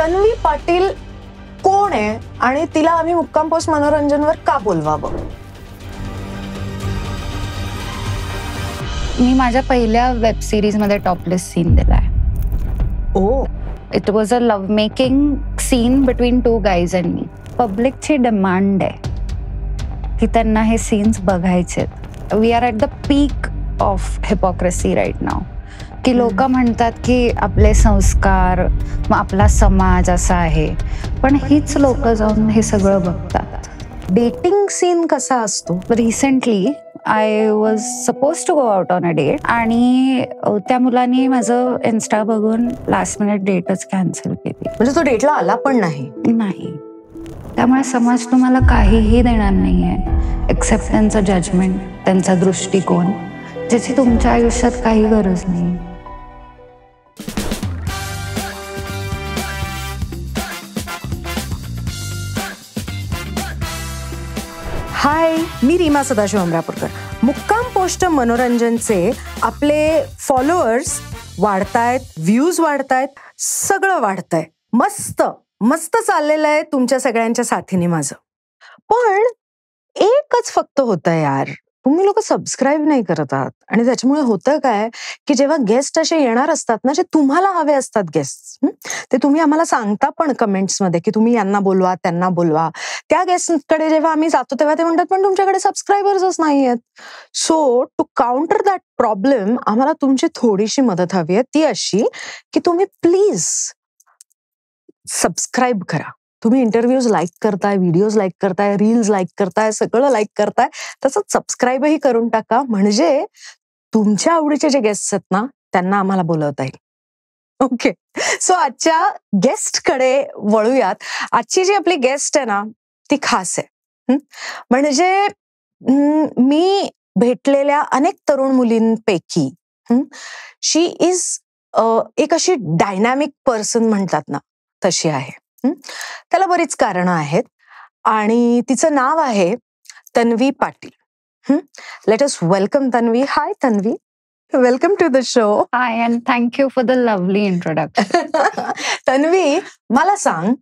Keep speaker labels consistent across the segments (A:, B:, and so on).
A: तन्वी पाटील कोण आहे आणि तिला आम्ही मुक्काम पोस्ट मनोरंजनवर का बोलवावं?
B: मी माझ्या पहिल्या वेब सिरीज मध्ये टॉपलेस सीन दिलाय.
A: Oh,
B: it was a love making scene between two guys and me. पब्लिकची डिमांड आहे की त्यांना हे सीन्स बघायचे. We are at the peak of hypocrisy right now. की लोक म्हणतात की आपले संस्कार, मग आपला समाज असा आहे, पण हीच लोक जाऊन हे सगळं बघतात.
A: डेटिंग सीन कसा असतो?
B: Recently I was suppose to go out on a date आणि त्या मुलाने माझं इन्स्टा बघून लास्ट मिनिट डेटच कॅन्सल केली.
A: म्हणजे तो डेटला आला पण नाही?
B: नाही. त्यामुळे समाज तुम्हाला काहीही देणार नाहीये एक्सेप्ट त्यांचं जजमेंट, त्यांचा दृष्टिकोन, ज्याची तुमच्या आयुष्यात काही गरज नाही.
A: हाय, मी रीमा सदाशिव अमरापूरकर. मुक्काम पोस्ट मनोरंजनचे आपले फॉलोअर्स वाढतायत, व्ह्यूज वाढतायत, सगळं वाढतंय. मस्त मस्त चाललेलं आहे तुमच्या सगळ्यांच्या साथीने माझं. पण एकच फक्त होतं यार, तुम्ही लोक सबस्क्राईब नाही करत आहात. आणि त्याच्यामुळे होतं काय की जेव्हा गेस्ट असे येणार असतात ना, जे तुम्हाला हवे असतात गेस्ट, ते तुम्ही आम्हाला सांगता पण कमेंट्समध्ये की तुम्ही यांना बोलवा, त्यांना बोलवा. त्या गेस्टकडे जेव्हा आम्ही जातो तेव्हा ते म्हणतात पण तुमच्याकडे सबस्क्रायबर्सच नाही आहेत. So to counter that problem आम्हाला तुमची थोडीशी मदत हवी आहे. ती अशी की तुम्ही प्लीज सबस्क्राईब करा. तुम्ही इंटरव्ह्यूज लाईक करताय, व्हिडिओज लाईक करताय, रील्स लाईक करताय, सगळं लाईक करताय, तसंच सबस्क्राईबही करून टाका. म्हणजे तुमच्या आवडीचे जे गेस्ट आहेत ना, त्यांना आम्हाला बोलवता येईल. ओके, सो आजच्या गेस्टकडे वळूयात. आजची जी आपली गेस्ट आहे ना, ती खास आहे. म्हणजे मी भेटलेल्या अनेक तरुण मुलींपैकी शी इज एक अशी डायनॅमिक पर्सन म्हणतात ना, तशी आहे. त्याला बरीच कारणं आहेत आणि तिचं नाव आहे Tanvi Patil. Let us welcome Tanvi. Hi Tanvi, welcome to the show.
B: Hi and thank you for the lovely introduction.
A: Tanvi, मला सांग,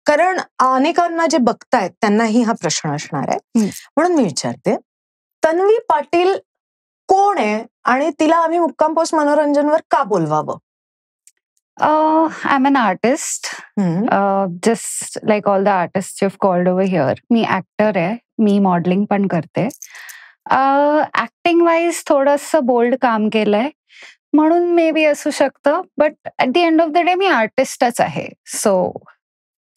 A: कारण अनेकांना जे बघतायत त्यांनाही हा प्रश्न असणार आहे, म्हणून मी विचारते, तन्वी पाटील कोण आहे आणि तिला आम्ही मुक्काम पोस्ट मनोरंजनवर का बोलवावं?
B: I'm an artist, just like all the artists you've called over here. Me actor आहे, मी मॉडेलिंग पण करते. ऍक्टिंग वाईज थोडंसं बोल्ड काम केलंय म्हणून मे बी असू शकतं, but at the end of the day मी आर्टिस्टच आहे. सो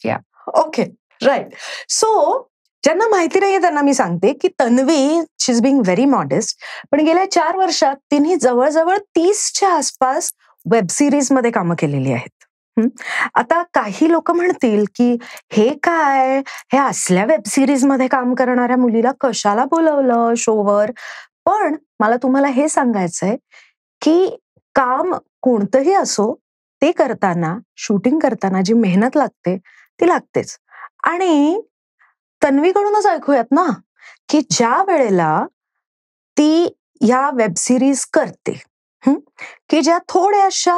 B: या.
A: Okay, right. सो ज्यांना माहिती नाहीये त्यांना मी सांगते की तन्वी, शी इज बिंग व्हेरी मॉडेस्ट, पण गेल्या 4 वर्षात तिने जवळजवळ 30च्या आसपास वेब सिरीज मध्ये कामं केलेली आहेत. आता काही लोक म्हणतील की हे काय, हे असल्या वेब सिरीज मध्ये काम करणाऱ्या मुलीला कशाला बोलवलं शोवर. पण मला तुम्हाला हे सांगायचंय की काम कोणतंही असो, ते करताना, शूटिंग करताना जी मेहनत लागते ती लागतेच. आणि तन्वीकडूनच ऐकूयात ना की ज्या वेळेला ती या वेब सिरीज करते की ज्या थोड्याशा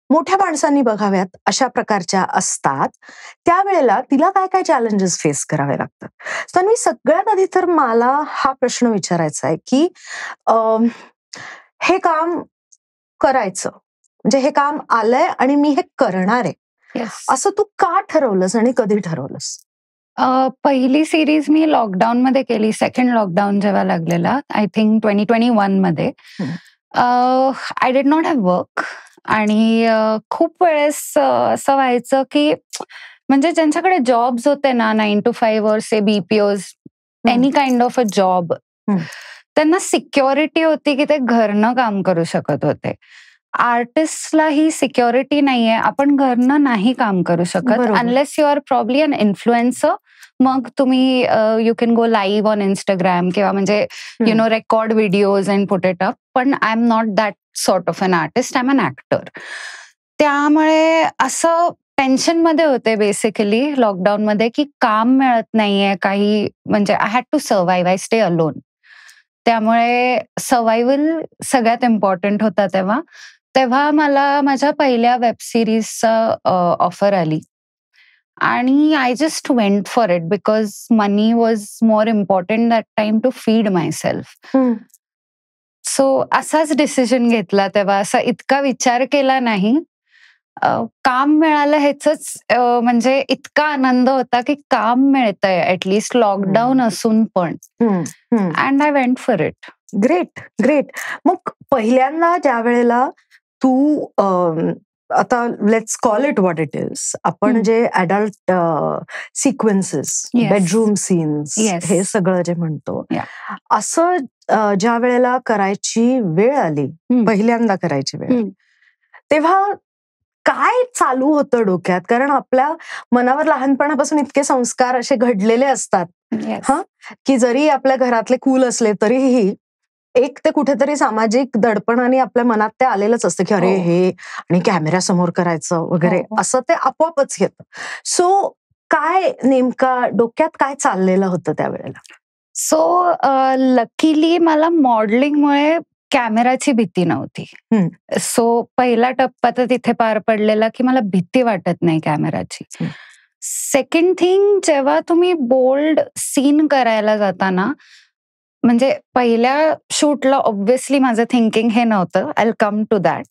A: मोठ्या माणसांनी बघाव्यात अशा प्रकारच्या असतात, त्यावेळेला तिला काय काय चॅलेंजेस फेस करावे लागतात. तन्वी, सगळ्यात आधी तर मला हा प्रश्न विचारायचा आहे की हे काम करायचं, म्हणजे हे काम आलंय आणि मी हे करणार आहे, असं तू का ठरवलंस आणि कधी ठरवलंस?
B: पहिली सिरीज मी लॉकडाऊन मध्ये केली, सेकंड लॉकडाऊन जेव्हा लागलेला, आय थिंक 2021 मध्ये. I did not have work आणि खूप वेळेस असं व्हायचं की म्हणजे ज्यांच्याकडे जॉब्स होते ना, 9 to 5 or say BPOs, any kind of a job, त्यांना सिक्युरिटी होती की ते घरनं काम करू शकत होते. आर्टिस्टला ही सिक्युरिटी नाहीये, आपण घरनं नाही काम करू शकत unless you are probably an influencer. मग तुम्ही you can go live on Instagram किंवा म्हणजे you know record videos and put it up. पण I am not that sort of an artist, I am an actor. त्यामुळे असं tension मध्ये होते basically lockdown मध्ये की काम मिळत नाहीये काही, म्हणजे I had to survive, I stay alone. त्यामुळे सर्व्हायव्हल सगळ्यात इम्पॉर्टंट होता तेव्हा. तेव्हा मला माझ्या पहिल्या वेब सिरीजचा ऑफर आली आणि I just went for it because money was more important that time to feed myself. So असाच डिसिजन घेतला तेव्हा, असा इतका विचार केला नाही. काम मिळालं ह्याच म्हणजे इतका आनंद होता की काम मिळतंय ऍटलिस्ट लॉकडाऊन असून पण. And I went for it.
A: Great great. मग पहिल्यांदा ज्या वेळेला तू आता let's call it what it is, आपण जे अडल्ट सिक्वेन्सेस, बेडरूम सीन्स, हे सगळं जे म्हणतो, असं ज्या वेळेला करायची वेळ आली, पहिल्यांदा करायची वेळ, तेव्हा काय चालू होतं डोक्यात? कारण आपल्या मनावर लहानपणापासून इतके संस्कार असे घडलेले असतात की जरी आपल्या घरातले कूल असले तरीही एक ते कुठेतरी सामाजिक दडपणाने आपल्या मनात ते आलेलंच असतं की अरे हे आणि कॅमेरा समोर करायचं वगैरे, असं ते आपोआपच येतं. सो काय नेमका डोक्यात काय चाललेलं होतं त्यावेळेला?
B: सो लकीली मला मॉडेलिंगमुळे कॅमेराची भीती नव्हती. सो पहिला टप्पा तर तिथे पार पडलेला की मला भीती वाटत नाही कॅमेराची. सेकंड थिंग, जेव्हा तुम्ही बोल्ड सीन करायला जाताना, म्हणजे पहिल्या शूटला ऑब्व्हियसली माझं थिंकिंग हे नव्हतं, I will come to that.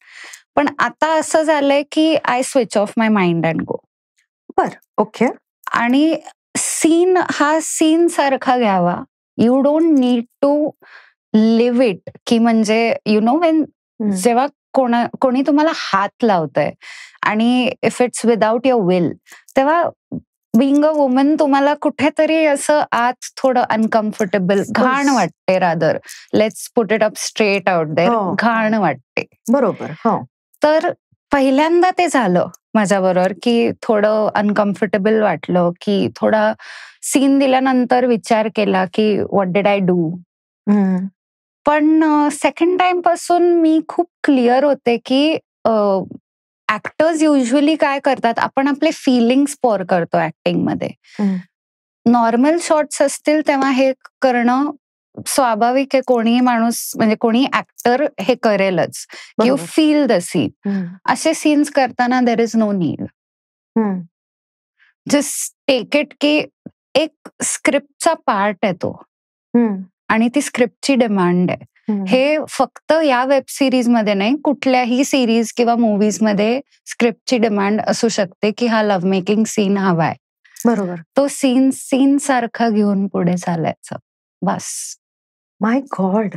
B: पण आता असं झालंय की I switch off my mind and go.
A: Okay.
B: आणि सीन हा सीन सारखा घ्यावा. You don't need to live it, की म्हणजे यु नो वेन जेव्हा कोणी तुम्हाला हात लावतंय आणि if it's without your will, तेव्हा बिंग अ वुमन तुम्हाला कुठेतरी असं आत थोडं अनकम्फर्टेबल, घाण वाटते. Rather let's put it up straight out there, घाण वाटते.
A: बरोबर.
B: तर पहिल्यांदा ते झालं माझ्याबरोबर की थोडं अनकम्फर्टेबल वाटलं, की थोडा सीन दिल्यानंतर विचार केला की व्हॉट डिड आय डू. पण सेकंड टाइम पासून मी खूप क्लिअर होते की ऍक्टर्स युजली काय करतात, आपण आपले फिलिंग्स पोर करतो ऍक्टिंग मध्ये. नॉर्मल शॉट्स असतील तेव्हा हे करणं स्वाभाविक आहे. कोणीही माणूस म्हणजे कोणी ऍक्टर हे करेलच. You feel the scene. असे सीन्स करताना there is no need. Just take it की एक स्क्रिप्टचा पार्ट आहे तो आणि ती स्क्रिप्टची डिमांड आहे. हे फक्त या वेब सिरीज मध्ये नाही, कुठल्याही सिरीज किंवा मूवीज मध्ये स्क्रिप्टची डिमांड असू शकते की हा लव्ह मेकिंग सीन हवाय.
A: बरोबर.
B: तो सीन सारखा घेऊन पुढे चालायचं बस.
A: माय गॉड,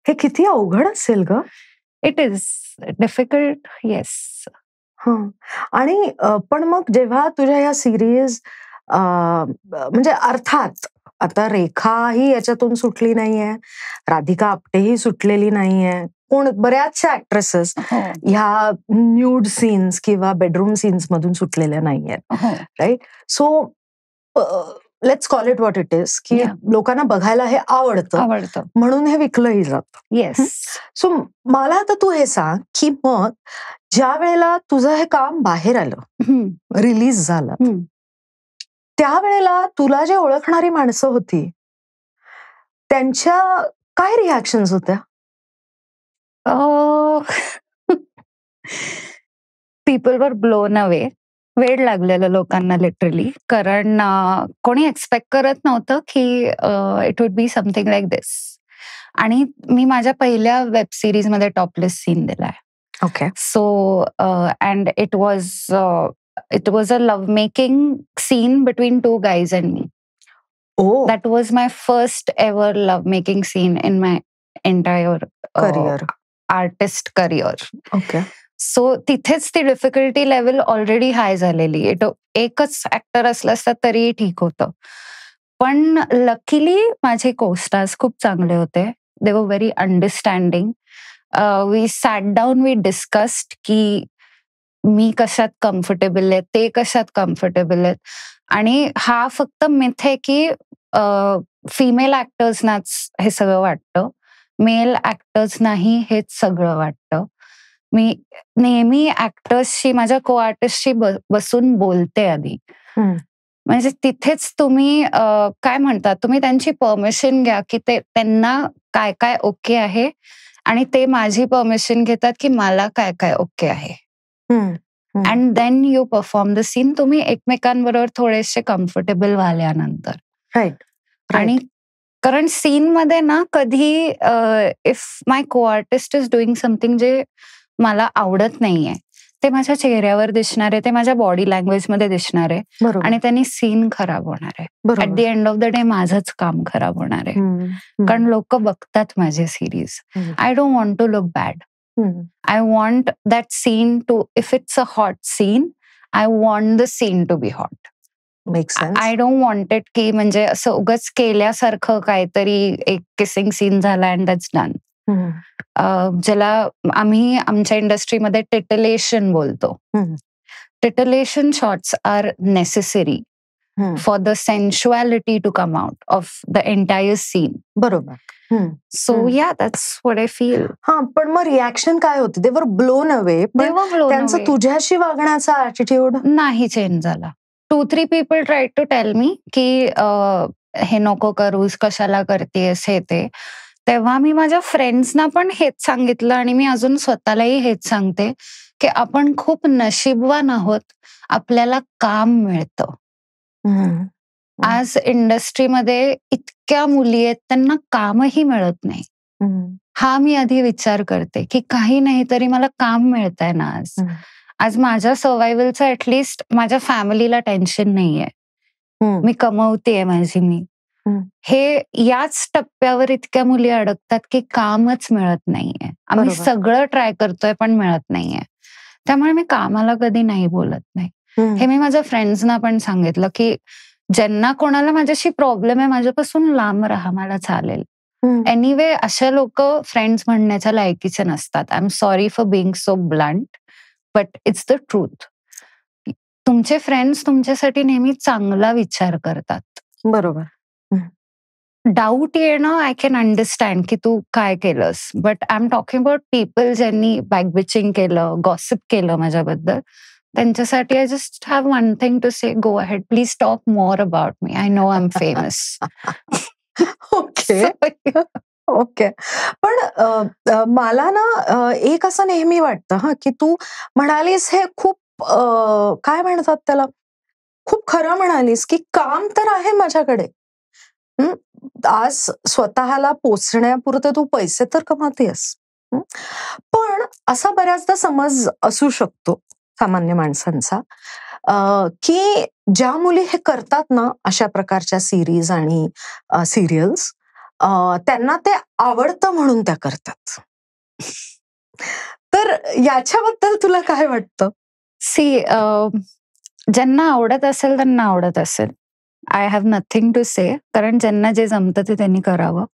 A: हे किती अवघड असेल ग.
B: It is difficult. येस.
A: आणि पण मग जेव्हा तुझ्या ह्या सिरीज म्हणजे अर्थात आता रेखाही याच्यातून सुटली नाहीये, राधिका आपटेही सुटलेली नाहीये, कोण बऱ्याचशा ऍक्ट्रेसेस ह्या न्यूड सीन्स किंवा बेडरूम सीन्स मधून सुटलेल्या नाहीयेत, right? So let's call it what it is की लोकांना बघायला हे आवडतं म्हणून हे विकलंही जातं.
B: येस.
A: सो मला आता तू हे सांग की मग ज्या वेळेला तुझं हे काम बाहेर आलं, रिलीज झालं, त्यावेळेला तुला जे ओळखणारी माणसं होती त्यांच्या काय रिॲक्शन्स होत्या?
B: People were blown away. वेळ लागलेलं लोकांना लिटरली, कारण कोणी एक्सपेक्ट करत नव्हतं की it would be something like this. आणि मी माझ्या पहिल्या वेब सिरीज मध्ये टॉपलेस सीन दिलाय.
A: Okay.
B: So and it was a love making scene between two guys and me. That was my first ever love making scene in my entire artist career.
A: Okay.
B: So तिथेच ती difficulty level already हाय झालेली. एकच actor असलं असतं तरी ठीक होतं. पण लकीली माझे कोस्टार्स खूप चांगले होते. They were very understanding. We sat down, we discussed की मी कशात कम्फर्टेबल आहे, ते कशात कम्फर्टेबल आहेत. आणि हा फक्त मिथ आहे की फिमेल ऍक्टर्सनाच हे सगळं वाटतं, मेल ऍक्टर्सनाही हेच सगळं वाटतं. मी नेहमी ऍक्टर्सशी, माझ्या को आर्टिस्टशी बसून बोलते आधी. म्हणजे तिथेच तुम्ही काय म्हणतात, तुम्ही त्यांची परमिशन घ्या की त्यांना काय काय ओके आहे आणि ते माझी परमिशन घेतात की मला काय काय ओके आहे. And then you perform the scene. तुम्ही एकमेकांबरोबर थोडेसे कम्फर्टेबल व्हाल्यानंतर.
A: राईट.
B: आणि कारण सीन मध्ये ना कधी इफ माय को आर्टिस्ट इज डुईंग समथिंग जे मला आवडत नाहीये, ते माझ्या चेहऱ्यावर दिसणार आहे, ते माझ्या बॉडी लँग्वेज मध्ये दिसणार आहे आणि त्यांनी सीन खराब होणार आहे. At the end of the day माझंच काम खराब होणार आहे. कारण लोक बघतात माझे series. I don't want to look bad. I want that scene to, if it's a hot scene, I want the scene to be hot.
A: Makes sense.
B: I don't want it की म्हणजे असं उगाच केल्यासारखं काहीतरी एक किसिंग सीन झाला and that's done. ज्याला आम्ही आमच्या इंडस्ट्रीमध्ये टिटलेशन बोलतो. Titillation shots are necessary for the sensuality to come out of the entire scene.
A: बरोबर.
B: So yeah, that's what I feel.
A: पण मग रिॲक्शन काय होती? दे वर ब्लोन अवे. त्यांचं तुझ्याशी वागण्याचा ऍटिट्यूड
B: नाही चेंज झाला. 2-3 people tried to tell me की हे नको करूस, कशाला करतेस हे ते. तेव्हा मी माझ्या फ्रेंड्सना पण हेच सांगितलं आणि मी अजून स्वतःलाही हेच सांगते की आपण खूप नशीबवान आहोत, आपल्याला काम मिळतं. आज इंडस्ट्रीमध्ये इतक्या मुली आहेत, त्यांना कामही मिळत नाही. हा मी आधी विचार करते की काही नाही तरी मला काम मिळतंय ना. आज माझ्या सर्व्हायव्हलचं ऍटलिस्ट माझ्या फॅमिलीला टेन्शन नाहीये. मी कमवतेय माझी मी. हे याच टप्प्यावर इतक्या मुली अडकतात की कामच मिळत नाहीये. आम्ही सगळं ट्राय करतोय पण मिळत नाहीये. त्यामुळे मी कामाला कधी नाही बोलत नाही. हे मी माझ्या फ्रेंड्सना पण सांगितलं की ज्यांना कोणाला माझ्याशी प्रॉब्लेम आहे, माझ्यापासून लांब राहा, मला चालेल. एनिवे अशा लोक फ्रेंड्स म्हणण्याच्या लायकीचे नसतात. I am sorry for being so blunt, but it's the truth. तुमचे फ्रेंड्स तुमच्यासाठी नेहमी चांगला विचार करतात.
A: बरोबर.
B: डाऊट येणं आय कॅन अंडरस्टँड की तू काय केलंस, but I am talking about people ज्यांनी बॅकबिचिंग केलं, गॉसिप केलं माझ्याबद्दल. त्यांच्यासाठी I just have one thing to say, go ahead, please talk more about me. I know I am famous.
A: Okay. पण मला ना एक असं नेहमी वाटतं की तू म्हणालीस हे खूप काय म्हणतात त्याला, खूप खरं म्हणालीस की काम तर आहे माझ्याकडे. आज स्वतःला पोचण्यापुरते तू पैसे तर कमावतेस. पण असा बऱ्याचदा समज असू शकतो सामान्य माणसांचा की ज्या मुली हे करतात ना अशा प्रकारच्या सिरीज आणि सिरियल्स, त्यांना ते आवडतं म्हणून त्या करतात. तर याच्याबद्दल तुला काय वाटतं?
B: ज्यांना आवडत असेल त्यांना आवडत असेल. आय हॅव नथिंग टू से. कारण ज्यांना जे जमतं ते त्यांनी करावं.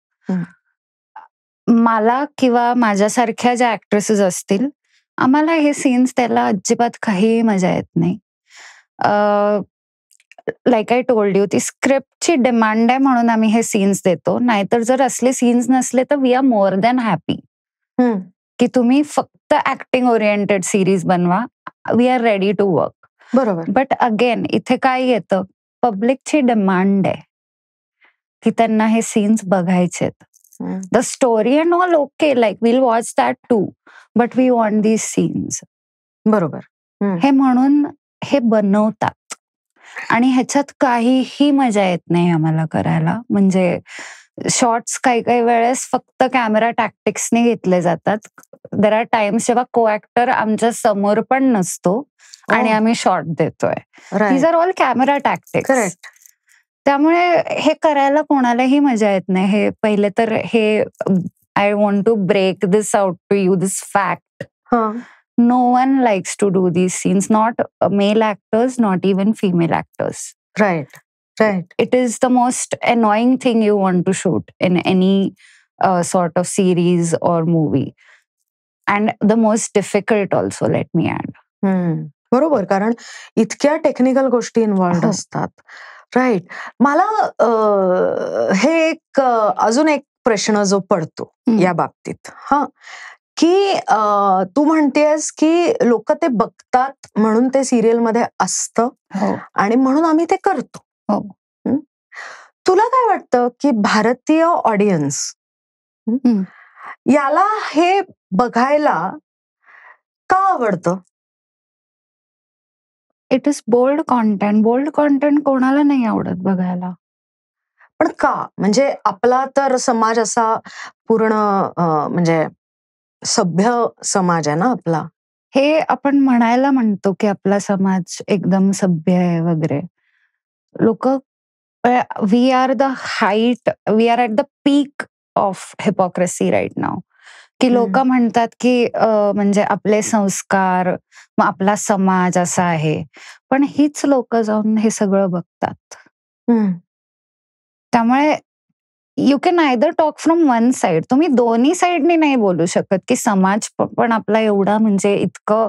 B: मला किंवा माझ्यासारख्या ज्या ऍक्ट्रेसेस असतील, आम्हाला हे सीन्स त्याला अजिबात काही मजा येत नाही. लाईक आय टोल्ड यू, ती स्क्रिप्टची डिमांड आहे म्हणून आम्ही हे सीन्स देतो. नाहीतर जर असले सीन्स नसले तर we are more than happy की तुम्ही फक्त ऍक्टिंग ओरिएंटेड सिरीज बनवा. We are ready to work.
A: बरोबर.
B: बट अगेन इथे काय येतं, पब्लिकची डिमांड आहे की त्यांना हे सीन्स बघायचेत. The story and all okay, like will watch that too, but we want these scenes.
A: बरोबर.
B: हे म्हणून हे बनवतात आणि ह्याच्यात काहीही मजा येत नाही आम्हाला करायला. म्हणजे शॉर्ट्स काही काही वेळेस फक्त कॅमेरा टॅक्टिक्सने घेतले जातात. देर आर टाइम्स जेव्हा को ऍक्टर आमच्या समोर पण नसतो आणि आम्ही शॉर्ट देतोय. These are all camera tactics. त्यामुळे हे करायला कोणालाही मजा येत नाही. हे पहिले तर हे I want to break this out to you, this fact. No one likes to do these scenes, not male actors, not even female actors.
A: Right.
B: It is the most annoying thing you want to shoot in any sort of series or movie. And the most difficult also, let me add.
A: बरोबर, कारण इतक्या technical गोष्टी involved असतात. Right. मला हे एक अजून एक प्रश्न जो पडतो या बाबतीत, की तू म्हणतेस की लोक ते बघतात म्हणून ते सिरियल मध्ये असतं आणि म्हणून आम्ही ते करतो. तुला काय वाटतं की भारतीय ऑडियन्स याला हे बघायला का आवडतं?
B: इट इज बोल्ड कॉन्टेंट कोणाला नाही आवडत बघायला.
A: पण का? म्हणजे आपला तर समाज असा पूर्ण म्हणजे सभ्य समाज आहे ना आपला.
B: हे आपण म्हणायला म्हणतो की आपला समाज एकदम सभ्य आहे वगैरे. लोक we are at the peak of hypocrisy right now. की लोक म्हणतात की म्हणजे आपले संस्कार, मग आपला समाज असा आहे. पण हीच लोक जाऊन हे सगळं बघतात. त्यामुळे you can either talk from one side. तुम्ही दोन्ही साइडनी नाही बोलू शकत की समाज पण आपला एवढा म्हणजे इतकं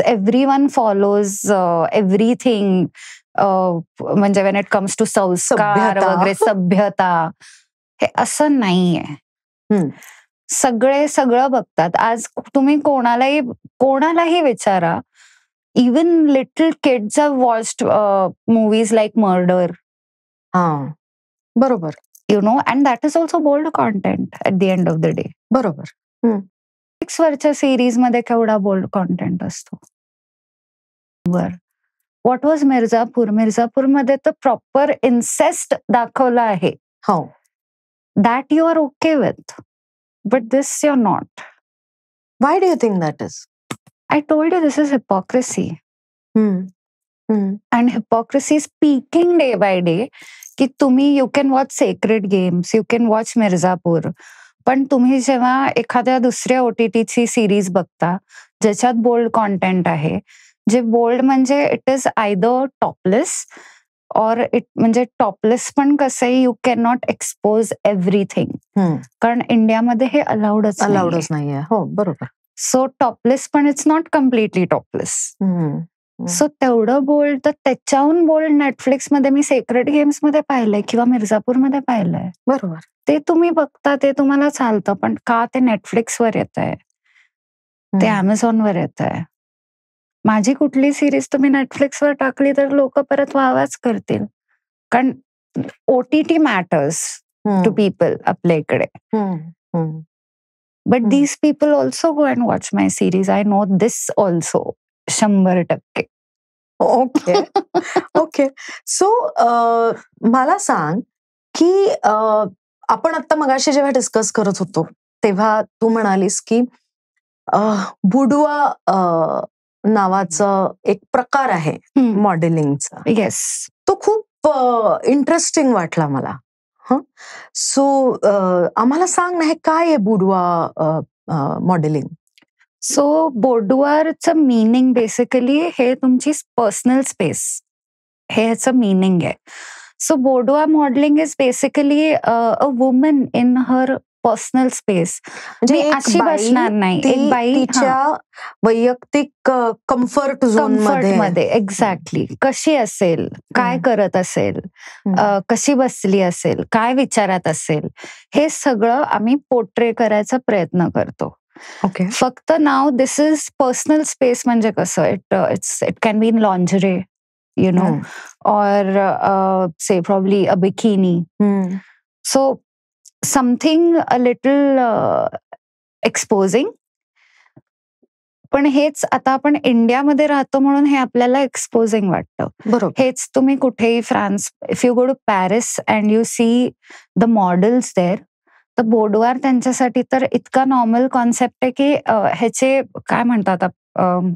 B: एव्हरीवन फॉलोज एव्हरीथिंग, म्हणजे वेन इट कम्स टू संस्कार वगैरे, सभ्यता, हे असं नाहीये. सगळं बघतात. आज तुम्ही कोणालाही विचारा, even little kids have watched movies like murder.
A: बरोबर.
B: And that is also bold content at the end of the day.
A: बरोबर.
B: 6 वरच्या सिरीज मध्ये केवढा बोल्ड कॉन्टेंट असतो. व्हॉट वॉज मिर्झापूर मध्ये तर प्रॉपर इन्सेस्ट दाखवलं आहे. That you are okay with, but this you are not.
A: Why do you think that is?
B: I told you this is hypocrisy. And hypocrisy is peaking day by day. की तुम्ही you can watch sacred games, you can watch Mirzapur, पण तुम्ही जेव्हा एखाद्या दुसऱ्या OTTची series बघता ज्याच्यात bold content आहे, जे बोल्ड म्हणजे इट इज आयदर टॉपलेस और इट म्हणजे टॉपलेस पण कसं आहे, you can not expose everything. कारण इंडियामध्ये हे अलाउडच
A: नाहीये. हो बरोबर.
B: सो टॉपलेस पण it's not completely topless. So तेवढं बोल्ड, तर त्याच्याहून बोल्ड नेटफ्लिक्स मध्ये मी सेक्रेट गेम्स मध्ये पाहिलंय किंवा मिर्झापूर मध्ये पाहिलंय.
A: बरोबर.
B: ते तुम्ही बघता, ते तुम्हाला चालतं, पण का ते नेटफ्लिक्सवर येत आहे, ते अमेझॉनवर येत आहे. माझी कुठली सिरीज तुम्ही नेटफ्लिक्सवर टाकली तर लोक परत वावाच करतील. कारण OTT मॅटर्स टू पीपल आपल्या इकडे. But these people also go and watch my series. I know this also 100%.
A: Okay. Okay. So मला सांग की आपण आता मगाशी जेव्हा डिस्कस करत होतो तेव्हा तू म्हणालीस की बुडवा नावाचं एक प्रकार आहे मॉडेलिंगचा.
B: येस.
A: तो खूप इंटरेस्टिंग वाटला मला. सो आम्हाला सांग ना, हे काय आहे बुडवा मॉडेलिंग?
B: सो बोडवारचं मीनिंग बेसिकली हे तुमची पर्सनल स्पेस, हे ह्याचं मीनिंग आहे. So boudoir modelling is basically a woman in her personal space. म्हणजे अशी बसणार नाही, एक बाई
A: तिच्या वैयक्तिक कम्फर्ट झोन मध्ये
B: एक्झॅक्टली कशी असेल, काय करत असेल, कशी बसली असेल, काय विचारात असेल, हे सगळं आम्ही पोर्ट्रे करायचा प्रयत्न करतो.
A: ओके.
B: फक्त नाव दिस इज पर्सनल स्पेस म्हणजे कसं, it can be in lingerie, you know, or say probably a bikini. So something a little exposing. पण हेच आता आपण इंडियामध्ये राहतो म्हणून हे आपल्याला एक्सपोजिंग वाटतं.
A: बरोबर.
B: हेच तुम्ही कुठेही France, if you go to Paris and you see the models there, तर बोडवार त्यांच्यासाठी तर इतका नॉर्मल कॉन्सेप्ट आहे की ह्याचे काय म्हणतात,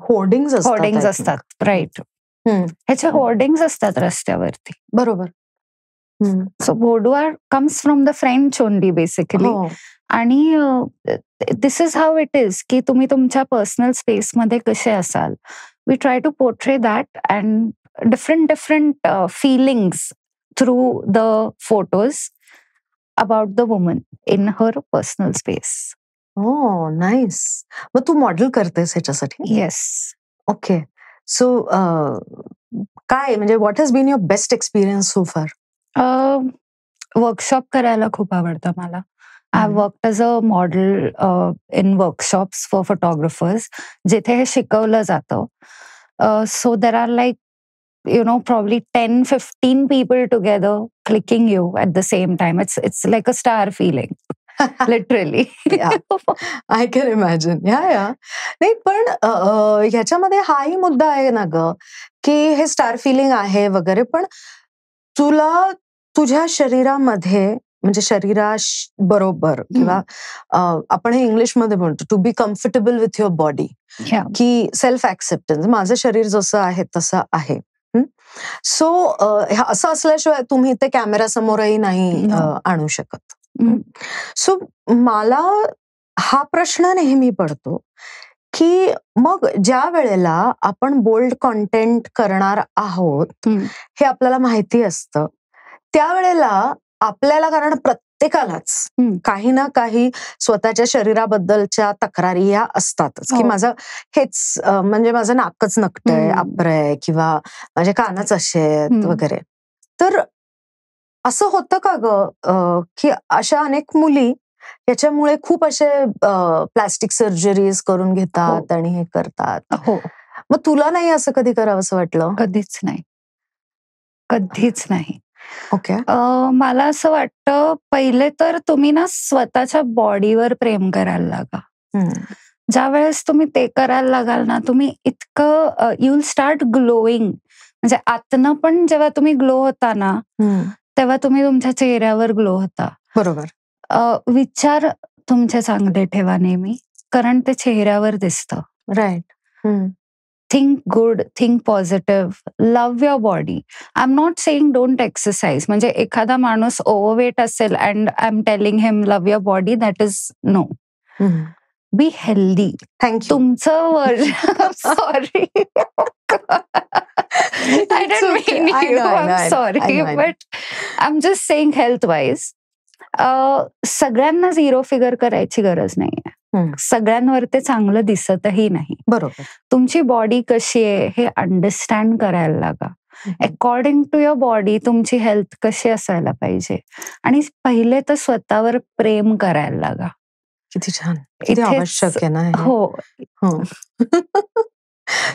B: होर्डिंग्स असतात. राईट. ह्याचे होर्डिंग्स असतात रस्त्यावरती.
A: बरोबर.
B: So boudoir comes from the French only basically. आणि this is how it is की तुम्ही तुमच्या पर्सनल स्पेसमध्ये कसे असाल. We try to portray that and different feelings through the photos about the woman in her personal space.
A: हो, nice. मग तू मॉडेल करतेस ह्याच्यासाठी?
B: येस.
A: ओके. सो काय म्हणजे what has been your best experience so far?
B: Workshop करायला खूप आवडतं मला. I have worked as a model in workshops for photographers, जिथे हे शिकवलं जातं. So there are like probably 10-15 people together clicking you at the same time. It's like a star feeling. Literally.
A: I can imagine. या नाही पण ह्याच्यामध्ये हाही मुद्दा आहे ना ग, की हे स्टार फिलिंग आहे वगैरे, पण तुला तुझ्या शरीरामध्ये म्हणजे बरोबर किंवा आपण हे इंग्लिशमध्ये म्हणतो to be comfortable with your body, की सेल्फ ऍक्सेप्टन्स, माझं शरीर जसं आहे तसं आहे. सो असं असल्याशिवाय तुम्ही ते कॅमेरा समोरही नाही आणू शकत. सो मला हा प्रश्न नेहमी पडतो की मग ज्या वेळेला आपण बोल्ड कॉन्टेंट करणार आहोत हे आपल्याला माहिती असतं, त्यावेळेला आपल्याला, कारण प्रत्येकालाच काही ना काही स्वतःच्या शरीराबद्दलच्या तक्रारी या असतातच, की माझं हेच म्हणजे माझं नाकच नकटंय, आप्रय, किंवा माझे कानच असे आहेत वगैरे. तर असं होतं का ग की अशा अनेक मुली याच्यामुळे खूप असे प्लास्टिक सर्जरीज करून घेतात आणि हे करतात? मग तुला नाही असं कधी करावंसं वाटलं?
B: कधीच नाही, कधीच नाही.
A: ओके.
B: मला असं वाटतं, पहिले तर तुम्ही ना स्वतःच्या बॉडीवर प्रेम करायला लागा. ज्या वेळेस तुम्ही ते करायला लागाल ना, तुम्ही इतकं यू विल स्टार्ट ग्लोईंग. म्हणजे आतनं पण जेव्हा तुम्ही ग्लो होता ना, तेव्हा तुम्ही तुमच्या चेहऱ्यावर ग्लो होता.
A: बरोबर.
B: विचार तुमचे चांगले ठेवा नेहमी, कारण ते चेहऱ्यावर दिसतं.
A: Right.
B: Think good, think positive, love your body. I am not saying don't exercise. म्हणजे एखादा माणूस ओव्हरवेट असेल and I am telling him love your body, that is no. Be healthy.
A: Thank you.
B: तुमचं version sorry I didn't mean you. I'm sorry, but I'm just saying health wise. सगळ्यांना zero figure करायची गरज नाहीये. सगळ्यांवर ते चांगलं दिसतही नाही.
A: बरोबर.
B: तुमची बॉडी कशी आहे हे अंडरस्टँड करायला लागा. अकॉर्डिंग टू युअर बॉडी तुमची हेल्थ कशी असायला पाहिजे, आणि पहिले तर स्वतःवर प्रेम करायला लागा.
A: किती छान, किती आवश्यक आहे ना.
B: हो.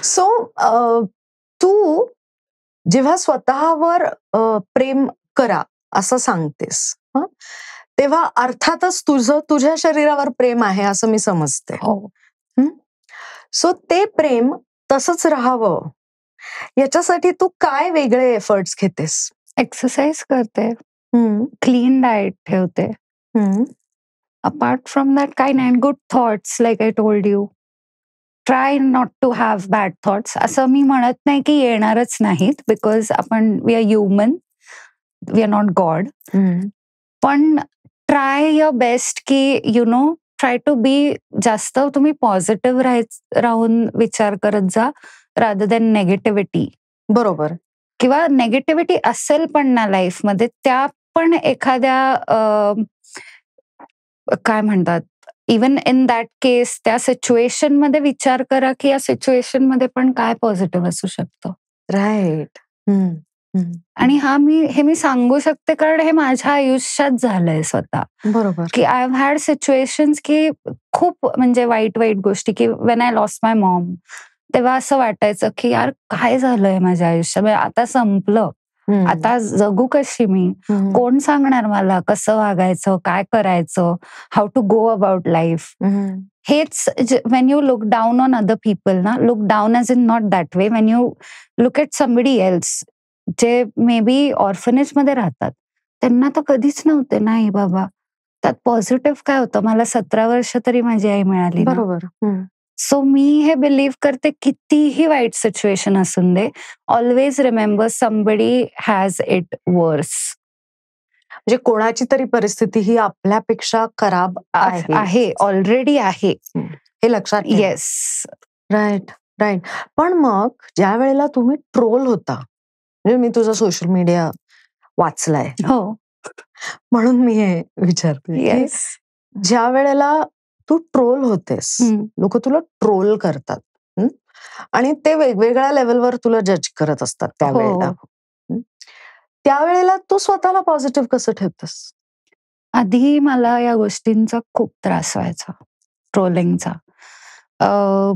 A: सो तू जेव्हा स्वतःवर प्रेम करा असं सांगतेस, तेव्हा अर्थातच तुझ्या शरीरावर प्रेम आहे असं मी समजते. सो ते प्रेम तसंच राहावं याच्यासाठी तू काय वेगळे एफर्ट्स घेतेस?
B: एक्सरसाइज करते, क्लीन डाएट ठेवते. अपार्ट फ्रॉम दॅट काही नाही. Good thoughts, like I told you, try not to have bad thoughts. असं मी म्हणत नाही की येणारच नाहीत, बिकॉज आपण we are human, we are not God. पण ट्राय युअर बेस्ट की you know, try to be, जास्त तुम्ही पॉझिटिव्ह राहून विचार करत जा, रादर दॅन नेगेटिव्हिटी.
A: बरोबर.
B: किंवा नेगेटिव्हिटी असेल पण ना लाईफमध्ये, त्या पण एखाद्या काय म्हणतात, इवन इन दॅट केस, त्या सिच्युएशन मध्ये विचार करा की या सिच्युएशन मध्ये पण काय पॉझिटिव्ह असू शकतं.
A: राईट.
B: आणि हे मी सांगू शकते कारण हे माझ्या आयुष्यात झालंय स्वतः.
A: बरोबर. की
B: आय हॅव हॅड सिच्युएशन्स की खूप म्हणजे वाईट गोष्टी, की when I lost my Maugham, तेव्हा असं वाटायचं की यार काय झालंय माझ्या आयुष्यात, आता संपलं, आता जगू कशी मी, कोण सांगणार मला कसं वागायचं, काय करायचं, how to go about life. हेच when you look down on other people ना, look down as in not that way, when you look at somebody else जे मे बी ऑर्फनेज मध्ये राहतात, त्यांना तर कधीच नव्हते नाही बाबा, त्यात पॉझिटिव्ह काय होतं, मला 17 वर्ष तरी माझी आई मिळाली.
A: बरोबर.
B: सो मी हे बिलीव्ह करते, कितीही वाईट सिच्युएशन असून दे, always remember somebody has it worse.
A: म्हणजे कोणाची तरी परिस्थिती ही आपल्यापेक्षा खराब
B: आहे, ऑलरेडी आहे,
A: हे लक्षात.
B: येस.
A: राईट. पण मग ज्या वेळेला तुम्ही ट्रोल होता, म्हणजे मी तुझा सोशल मीडिया वाचलाय,
B: हो,
A: म्हणून मी हे विचारते. ज्या वेळेला तू ट्रोल होतेस, लोक तुला ट्रोल करतात आणि ते वेगवेगळ्या लेवलवर तुला जज करत असतात त्यावेळेला. त्यावेळेला तू स्वतःला पॉझिटिव्ह कसं ठेवतेस?
B: आधी मला या गोष्टींचा खूप त्रास व्हायचा, ट्रोलिंगचा.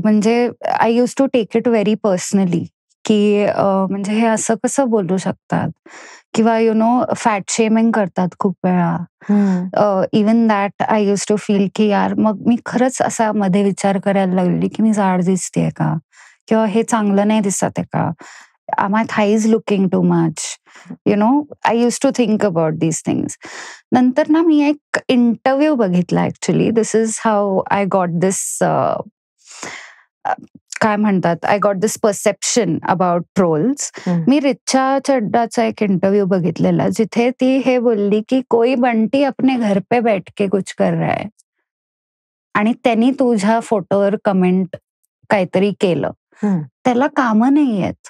B: म्हणजे I use to take it very personally, की म्हणजे हे असं कसं बोलू शकतात, किंवा फॅट शेमिंग करतात खूप वेळा. Even that I use to feel की यार, मग मी खरंच असा मध्ये विचार करायला लागली की मी जाड दिसतेय का, किंवा हे चांगलं नाही दिसत आहे का, are my thighs looking too much, I use to think about these things. नंतर ना मी एक इंटरव्ह्यू बघितला actually. This is how I got this, काय म्हणतात, I got this perception about trolls. मी रिचा चड्डाचा एक इंटरव्ह्यू बघितलेला जिथे ती हे बोलली की कोई बंटी अपने घर पे बैठ के कुछ कर रहा है आणि त्यांनी तुझ्या फोटोवर कमेंट काहीतरी केलं, त्याला कामं नाही आहेत.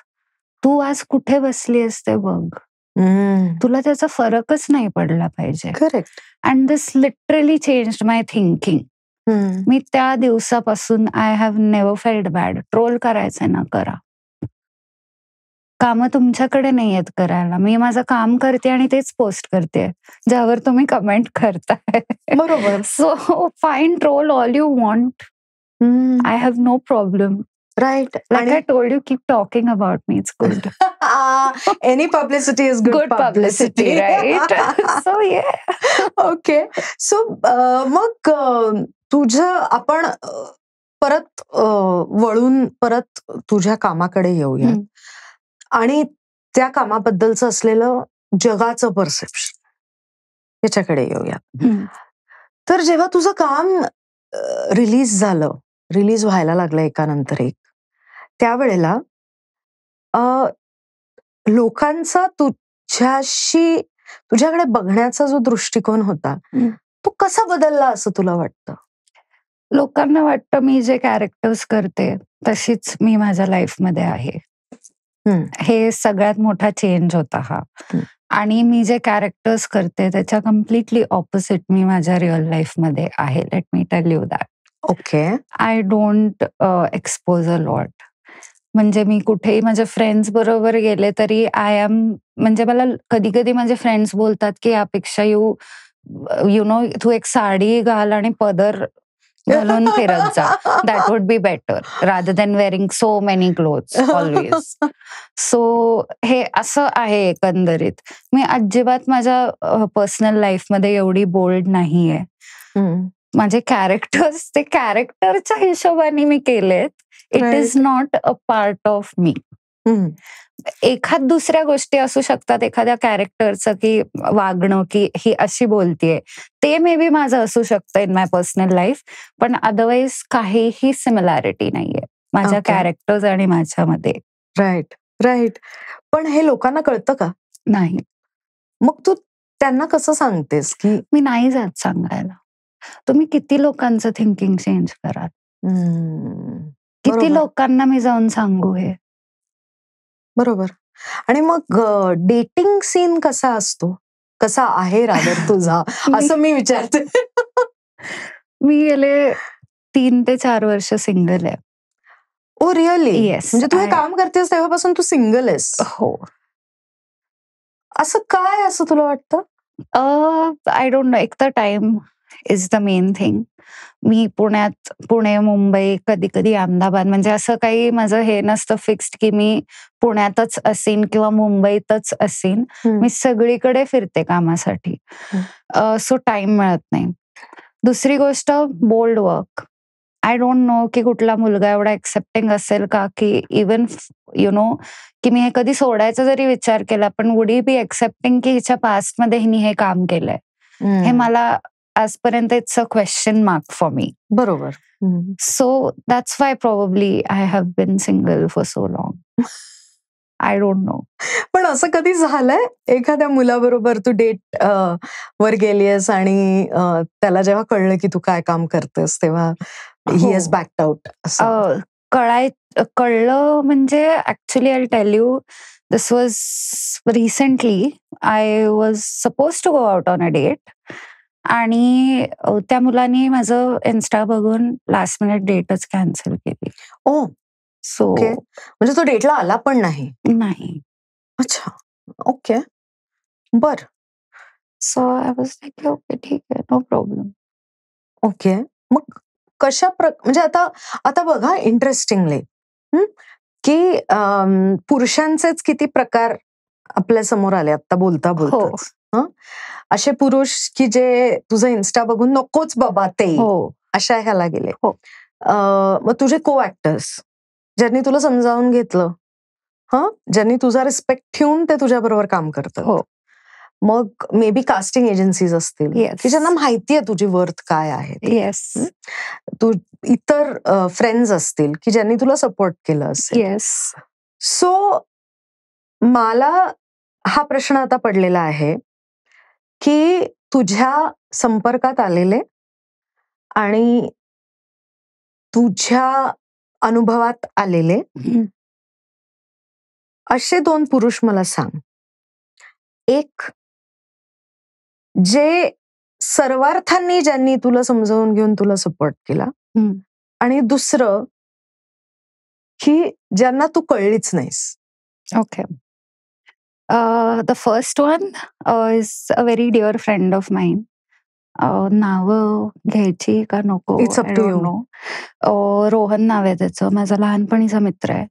B: तू आज कुठे बसली असते बघ, तुला त्याचा फरकच नाही पडला पाहिजे.
A: Correct.
B: And this literally changed my thinking. मी त्या दिवसापासून I have never felt bad. Troll करायचंय ना करा, कामं तुमच्याकडे नाही आहेत करायला. मी माझं काम करते आणि तेच पोस्ट करते ज्यावर तुम्ही कमेंट करताय.
A: बरोबर.
B: So fine, troll all you want. I have no problem.
A: Right.
B: Like I told you, keep talking about me. It's good.
A: Any publicity is good publicity,
B: right? So yeah.
A: Okay. So मग तुझं आपण परत वळून परत तुझ्या कामाकडे येऊया आणि त्या कामाबद्दलचं असलेलं जगाचं परसेप्शन याच्याकडे येऊया. तर जेव्हा तुझं काम रिलीज व्हायला लागलं एकानंतर एक, त्यावेळेला लोकांचा तुझ्याकडे बघण्याचा जो दृष्टिकोन होता तो कसा बदलला असं तुला वाटतं?
B: लोकांना वाटतं मी जे कॅरेक्टर्स करते तशीच मी माझ्या लाईफमध्ये आहे. हे सगळ्यात मोठा चेंज होता हा. आणि मी जे कॅरेक्टर्स करते त्याच्या कम्प्लिटली ऑपोजिट मी माझ्या रिअल लाईफमध्ये आहे. Let me tell you that.
A: Okay.
B: I don't expose a lot. म्हणजे मी कुठेही माझ्या फ्रेंड्स बरोबर गेले तरी आय एम, म्हणजे मला कधी कधी माझे फ्रेंड्स बोलतात की यापेक्षा तू एक साडी घाल आणि पदर घालून फिरत जा. That would be better rather than wearing so many clothes always. So हे असं आहे एकंदरीत. मी अजिबात माझ्या पर्सनल लाईफमध्ये एवढी बोल्ड नाहीये. माझे कॅरेक्टर्स ते कॅरेक्टरच्या हिशोबाने मी केलेत. It is not a part of me. एखाद दुसऱ्या गोष्टी असू शकतात एखाद्या कॅरेक्टरचं, की वागणं, की ही अशी बोलतीये, ते मे बी माझं असू शकतं इन माय पर्सनल लाईफ. पण अदरवाईज काहीही सिमिलॅरिटी नाहीये माझ्या कॅरेक्टर्स आणि माझ्यामध्ये.
A: राईट. पण हे लोकांना कळतं का?
B: नाही.
A: मग तू त्यांना कसं सांगतेस की?
B: मी नाही जात सांगायला. तुम्ही किती लोकांचं थिंकिंग चेंज कराल? किती लोकांना मी जाऊन सांगू हे?
A: बरोबर. आणि मग डेटिंग सीन कसा असतो, कसा आहे रादर तुझा, असं मी विचारते.
B: मी गेले 3 ते 4 वर्ष सिंगल आहे.
A: Oh really?
B: येस.
A: म्हणजे तू हे काम करतेस तेव्हापासून तू सिंगल आहेस?
B: हो.
A: असं काय असं तुला वाटतं?
B: I don't know. एक तर time is the main thing. मी पुणे, मुंबई, कधी कधी अहमदाबाद, म्हणजे असं काही माझं हे नसतं फिक्स्ड की मी पुण्यातच असेन किंवा मुंबईतच असेन. मी सगळीकडे फिरते कामासाठी. सो टाइम मिळत नाही. दुसरी गोष्ट, bold work. I don't know की कुठला मुलगा एवढा एक्सेप्टिंग असेल का, की इवन की मी हे कधी सोडायचा जरी विचार केला पण वुड ही बी एक्सेप्टिंग की हिच्या पास्टमध्ये हिने हे काम केलंय. हे मला आजपर्यंत it's a question mark for me.
A: बरोबर.
B: So that's why probably I have been single for so long. I don't know.
A: पण असं कधी झालंय एखाद्या मुलाबरोबर तू डेट वर गेलीयस आणि त्याला जेव्हा कळलं की तू काय काम करतेस तेव्हा ही हॅज बॅक्ड आउट?
B: कळलं म्हणजे actually I tell you, this was recently. I was suppose to go out on a date आणि त्या मुलाने माझं इन्स्टा बघून लास्ट मिनिट डेटच कॅन्सल केली.
A: ओ.
B: सो
A: म्हणजे तो डेटला आला पण नाही?
B: नाही.
A: अच्छा. ओके. बर.
B: So I was like okay ठीक आहे, नो प्रॉब्लेम.
A: ओके. मग म्हणजे आता बघा इंटरेस्टिंगली की पुरुषांचेच किती प्रकार आपल्या समोर आले आता बोलता बोलताच. असे पुरुष की जे तुझं इन्स्टा बघून नकोच बाबा ते अशा ह्याला गेले. मग तुझे को ऍक्टर्स ज्यांनी तुला समजावून घेतलं, ज्यांनी तुझा रिस्पेक्ट ठेवून ते तुझ्या बरोबर काम करतात. मग मे बी कास्टिंग एजन्सीज असतील की ज्यांना माहितीये तुझी वर्थ काय आहे. तू इतर फ्रेंड्स असतील की ज्यांनी तुला सपोर्ट केलं असेल. सो मला हा प्रश्न आता पडलेला आहे की तुझ्या संपर्कात आलेले आणि तुझ्या अनुभवात आलेले असे 2 पुरुष मला सांग. एक जे सर्वार्थांनी ज्यांनी तुला समजावून घेऊन तुला सपोर्ट केला, आणि दुसरं की ज्यांना तू कळलीच नाहीस.
B: Okay. The first one is a very dear friend of mine. नावं घ्यायची का नको?
A: It's up to you.
B: Rohan नाव आहे त्याचं. माझा लहानपणीचा मित्र आहे.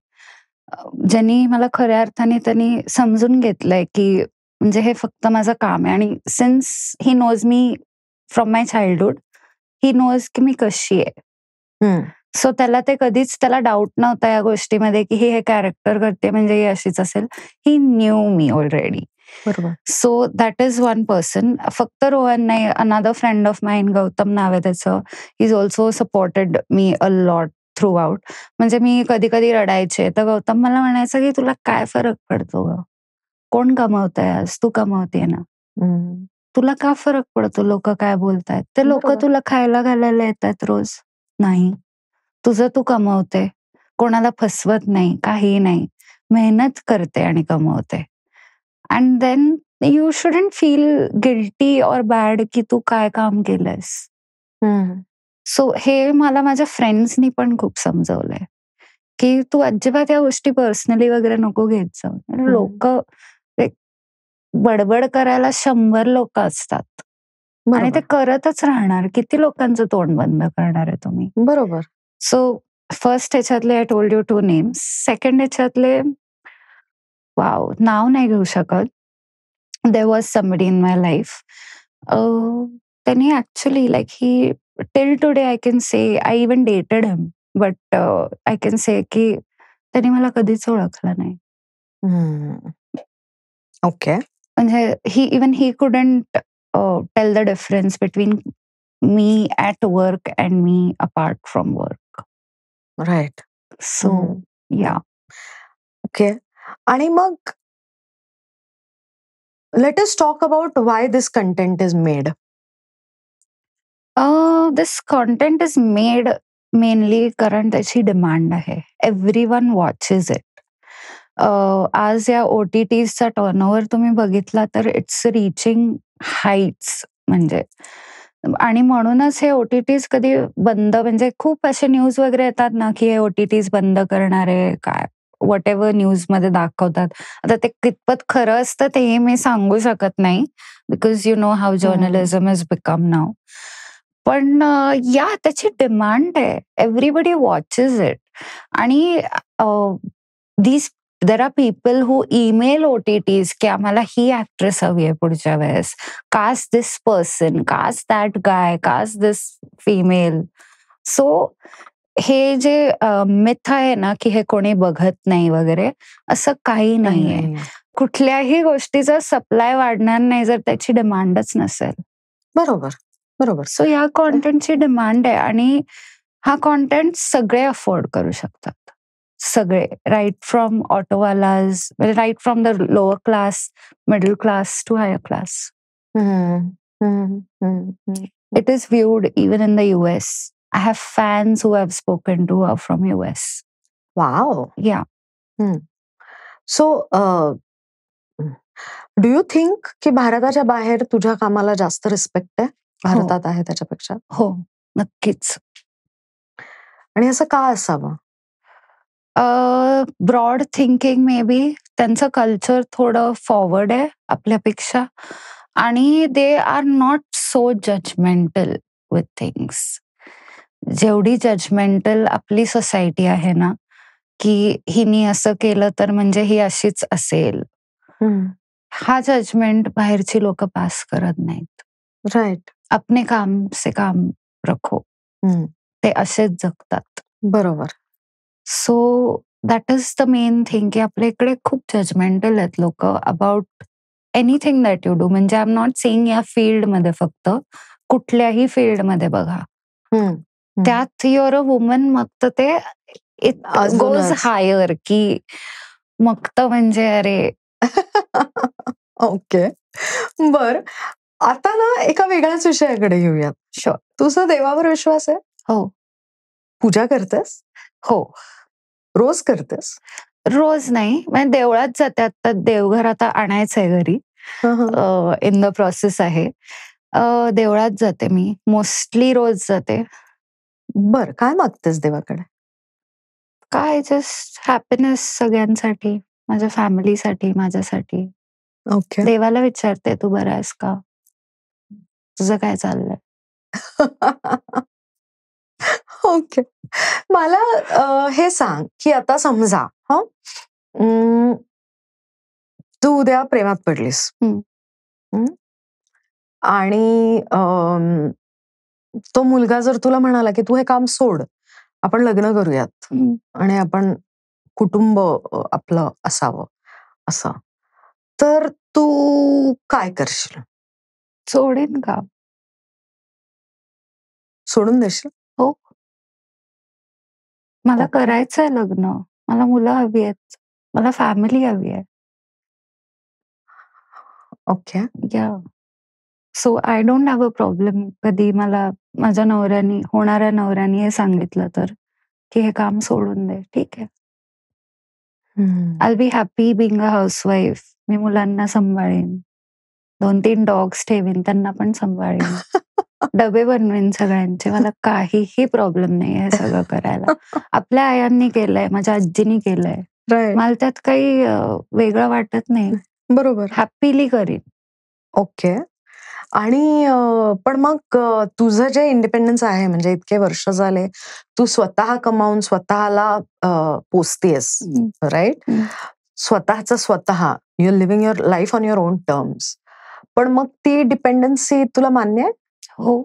B: ज्यांनी मला खऱ्या अर्थाने त्यांनी समजून घेतलंय की म्हणजे हे फक्त माझं काम आहे. आणि सिन्स ही नोज मी from my childhood, he knows की मी कशी आहे. सो त्याला ते कधीच त्याला डाऊट नव्हता या गोष्टीमध्ये की हे कॅरेक्टर करते म्हणजे ही अशीच असेल. He knew me already.
A: बरोबर.
B: So that is one person. फक्त रोहन नाही, another friend of mine, Gautam नाव आहे त्याचं. He is also supported me a lot throughout. म्हणजे मी कधी कधी रडायचे तर गौतम मला म्हणायचं की तुला काय फरक पडतो ग? कोण कमवतंय आज? तू कमवते ना. तुला का फरक पडतो लोक काय बोलतायत? ते लोक तुला खायला घालायला येतात रोज? नाही. तुझं तू कमवते, कोणाला फसवत नाही, काही नाही, मेहनत करते आणि कमवते. And then you shouldn't feel guilty और बॅड की तू काय काम केलंयस. सो हे मला माझ्या फ्रेंड्सनी पण खूप समजवलंय की तू अजिबात या गोष्टी पर्सनली वगैरे नको घेत जाऊ. लोक बडबड करायला 100 लोक असतात आणि ते करतच राहणार. किती लोकांचं तोंड बंद करणार आहे तुम्ही?
A: बरोबर.
B: सो फर्स्ट ह्याच्यातले I told you 2 names. Second ह्याच्यातले वाव, नाव नाही घेऊ शकत. There was somebody in my life. त्यांनी actually like he till today I can say I even dated him, but I can say की त्यांनी मला कधीच ओळखलं नाही.
A: ओके.
B: म्हणजे he couldn't tell the difference between me at work and me apart from work.
A: Right.
B: So, yeah.
A: Okay. आणि मग let us talk about why this content is made.
B: This content is made mainly कारण त्याची demand आहे. Everyone watches it. आज या OTTचा turnover तुम्ही बघितला तर इट्स रीचिंग हाईट्स. म्हणजे आणि म्हणूनच हे OTTs कधी बंद, म्हणजे खूप असे न्यूज वगैरे येतात ना की हे OTTs बंद करणारे काय वॉट एव्हर न्यूज मध्ये दाखवतात. आता ते कितपत खरं असतं ते मी सांगू शकत नाही because you know how journalism is become now. पण या त्याची डिमांड आहे. Everybody watches it. आणि there are people who email OTTs की आम्हाला ही ऍक्ट्रेस हवी आहे पुढच्या वेळेस. Cast this person, cast that guy, cast this female. So हे जे मिथ आहे ना की हे कोणी बघत नाही वगैरे, असं काही नाहीये. कुठल्याही गोष्टीचा सप्लाय वाढणार नाही जर त्याची डिमांडच नसेल.
A: बरोबर बरोबर.
B: सो या कॉन्टेंटची डिमांड आहे आणि हा कॉन्टेंट सगळे अफोर्ड करू शकतात. सगळे, राईट फ्रॉम ऑटोवालाज, right from the lower class, middle class to higher class. It is viewed even in the US. I have fans who have spoken to her from US.
A: Wow.
B: Yeah.
A: So, do you think की भारताच्या बाहेर तुझ्या कामाला जास्त respect आहे भारतात आहे त्याच्यापेक्षा?
B: हो, नक्कीच.
A: आणि असं का असावं?
B: Broad thinking maybe. त्यांचं कल्चर थोडं फॉरवर्ड आहे आपल्यापेक्षा आणि they are not so judgemental with things. जेवढी जजमेंटल आपली सोसायटी आहे ना की हिनी असं केलं तर म्हणजे ही अशीच असेल. हा जजमेंट बाहेरची लोक पास करत नाहीत.
A: राईट.
B: अपने काम से काम रखो. ते असेच जगतात.
A: बरोबर.
B: So that is the main thing की आपल्या इकडे खूप जजमेंटल आहेत लोक about anything that you do. म्हणजे आय एम नॉट सेइंग या फील्डमध्ये फक्त, कुठल्याही फील्डमध्ये बघा. त्यात युअर अ वुमन मग तर ते इट गोज
A: अजूनच.
B: हायर की मग तर म्हणजे अरे.
A: ओके. बर, आता ना एका वेगळ्याच विषयाकडे येऊयात.
B: शुअर.
A: तुझा देवावर विश्वास आहे?
B: हो.
A: पूजा करतेस?
B: हो.
A: रोज करतेस?
B: रोज नाही, म्हणजे देवळात जाते. आता देवघर आता आणायचंय घरी. इन द प्रोसेस आहे. देवळात जाते मी. मोस्टली रोज जाते.
A: बर, काय मागतेस देवाकडे?
B: काय जस्ट हॅपीनेस सगळ्यांसाठी, माझ्या फॅमिलीसाठी, माझ्यासाठी.
A: ओके.
B: देवाला विचारते, तू बरा आहेस का? तुझं काय चाललंय?
A: ओके. मला हे सांग की आता समजा तू उद्या प्रेमात पडलीस आणि तो मुलगा जर तुला म्हणाला की तू हे काम सोड, आपण लग्न करूयात आणि आपण कुटुंब आपलं असावं असं, तर तू काय करशील?
B: सोडेन का?
A: सोडून देशील?
B: हो. मला
A: ओके.
B: करायचंय लग्न. मला मुलं हवी आहेत. मला फॅमिली हवी आहे.
A: ओके.
B: या. So I don't have a problem. कधी मला माझ्या नवऱ्यानी, होणाऱ्या नवऱ्यानी हे सांगितलं तर की हे काम सोडून दे, ठीक आहे. I be happy being a housewife. मी मुलांना सांभाळेन. 2-3 डॉग्स ठेवीन, त्यांना पण सांभाळेन. डबे बनवेन सगळ्यांचे. मला काहीही प्रॉब्लेम नाही हे सगळं करायला. आपल्या आयांनी केलंय, माझ्या आजीनी केलंय.
A: राईट.
B: मला त्यात काही वेगळं वाटत नाही.
A: बरोबर.
B: हॅपीली करीन.
A: ओके. आणि पण मग तुझं जे इंडिपेंडन्स आहे, म्हणजे इतके वर्ष झाले तू स्वतः कमावून स्वतःला पोसतेस, राईट? स्वतःचं स्वतः you are living your life on your own terms. पण मग ती डिपेंडन्सी तुला मान्य आहे?
B: हो.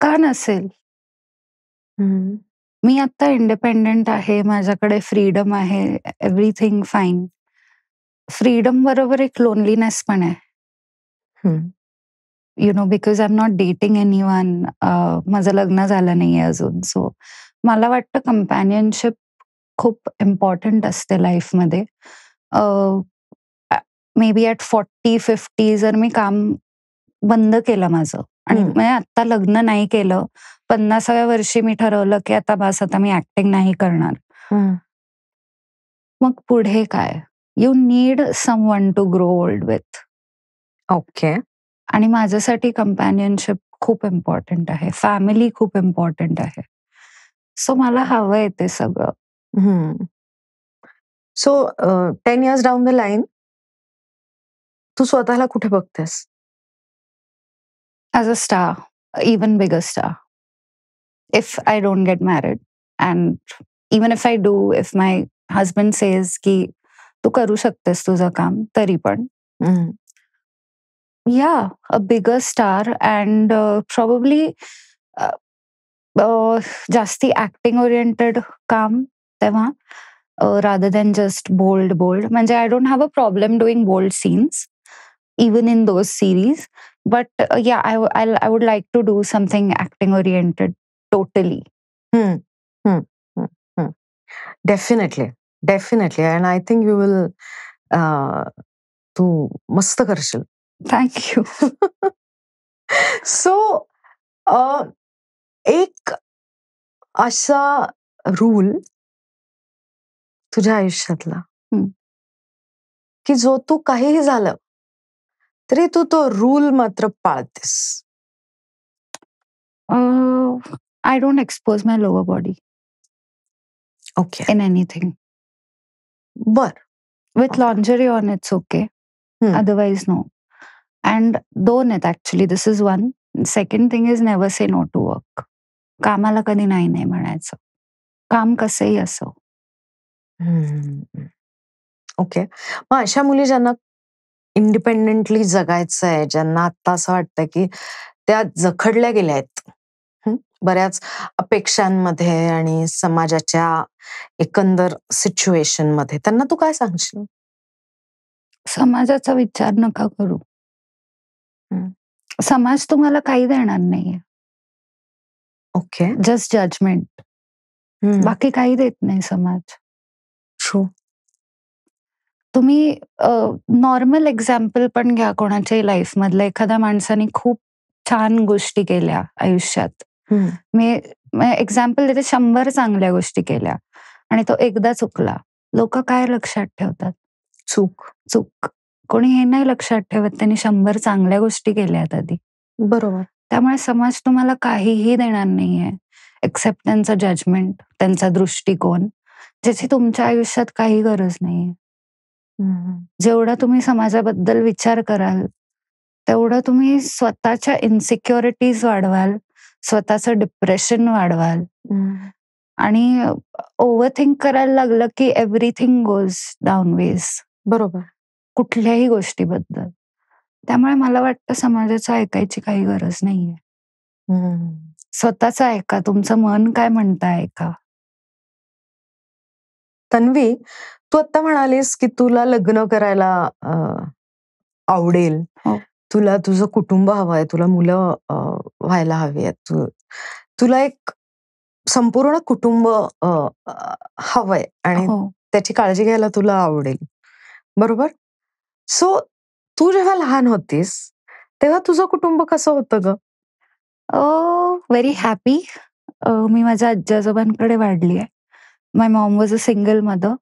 B: का नसेल? मी आता इंडिपेंडेंट आहे. माझ्याकडे फ्रीडम आहे. Everything fine. फ्रीडम बरोबर एक लोनलीनेस पण आहे. You know, because I am not dating anyone. माझं लग्न झालं नाहीये अजून. सो मला वाटतं कंपॅनियनशिप खूप इम्पॉर्टंट असते लाईफमध्ये. मे बी ॲट 40-50 जर मी काम बंद केलं माझं आणि म्हणजे आता लग्न नाही केलं, 50व्या वर्षी मी ठरवलं की आता बस, आता मी ऍक्टिंग नाही करणार. मग पुढे काय? You need someone to grow old with.
A: Okay.
B: आणि माझ्यासाठी कंपॅनियनशिप खूप इम्पॉर्टंट आहे. फॅमिली खूप इम्पॉर्टंट आहे. सो मला हवंय ते सगळं.
A: So 10 years down the line तू स्वतःला कुठे बघतेस?
B: As a star, even bigger star. If I don't get married and even if I do, if my husband says की तू करू शकतेस तुझं काम, तरी पण yeah, a bigger star and probably जास्ती ऍक्टिंग ओरिएंटेड काम तेव्हा, rather than just bold. म्हणजे I don't have a problem doing bold scenes even in those series, but yeah, I would like to do something acting oriented totally.
A: Definitely, and I think you will तू मस्त करशील.
B: Thank you.
A: So एक असा rule तुझ्या आयुष्यातला की जो तू काहीही झालं तरी तू तो रूल मात्र पाळतेस.
B: I don't expose my lower body.
A: Okay.
B: In anything.
A: बर.
B: With lingerie on, it's okay. Otherwise, no. And दोन आहेत actually. This is one. Second thing is never say no to work. कामाला कधी नाही म्हणायचं. काम कसंही असो.
A: ओके. मग अशा मुली ज्यांना इंडिपेंडेंटली जगायचं आहे, ज्यांना आता असं वाटतं की त्या जखडल्या गेल्या आहेत बऱ्याच अपेक्षांमध्ये आणि समाजाच्या एकंदर सिच्युएशन मध्ये, त्यांना तू काय सांगशील?
B: समाजाचा विचार नका करू. समाज तुम्हाला काही देणार नाहीये.
A: ओके.
B: Just judgement. बाकी काही देत नाही समाज.
A: ट्रू.
B: तुम्ही नॉर्मल एक्झाम्पल पण घ्या कोणाच्याही लाईफ मधलं. एखाद्या माणसाने खूप छान गोष्टी केल्या आयुष्यात. मी एक्झाम्पल देते, 100 चांगल्या गोष्टी केल्या आणि तो एकदा चुकला. लोक काय लक्षात ठेवतात? चूक. कोणी हे नाही लक्षात ठेवत त्यांनी 100 चांगल्या गोष्टी केल्यात आधी.
A: बरोबर.
B: त्यामुळे समाज तुम्हाला काहीही देणार नाहीये एक्सेप्ट त्यांचं जजमेंट, त्यांचा दृष्टिकोन, ज्याची तुमच्या आयुष्यात काही गरज नाहीये. जेवढा तुम्ही समाजाबद्दल विचार कराल तेवढं तुम्ही स्वतःच्या इन्सिक्युरिटीज वाढवाल, स्वतःचं डिप्रेशन वाढवाल आणि ओव्हरथिंक करायला लागलं की एव्हरीथिंग गोज डाऊनवेज.
A: बरोबर.
B: कुठल्याही गोष्टीबद्दल. त्यामुळे मला वाटतं समाजाचं ऐकायची काही गरज नाहीये. स्वतःच ऐका, तुमचं मन काय म्हणतं ऐका.
A: तन्वी, तू आता म्हणालीस की तुला लग्न करायला आवडेल, तुला तुझं कुटुंब हवंय, तुला मुलं व्हायला हवी आहेत, तुला एक संपूर्ण कुटुंब हवंय आणि त्याची काळजी घ्यायला तुला आवडेल, बरोबर? सो तू जेव्हा लहान होतीस तेव्हा तुझं कुटुंब कसं होतं ग?
B: Very happy. मी माझ्या आजी आजोबांकडे वाढली आहे. My mom was a single mother.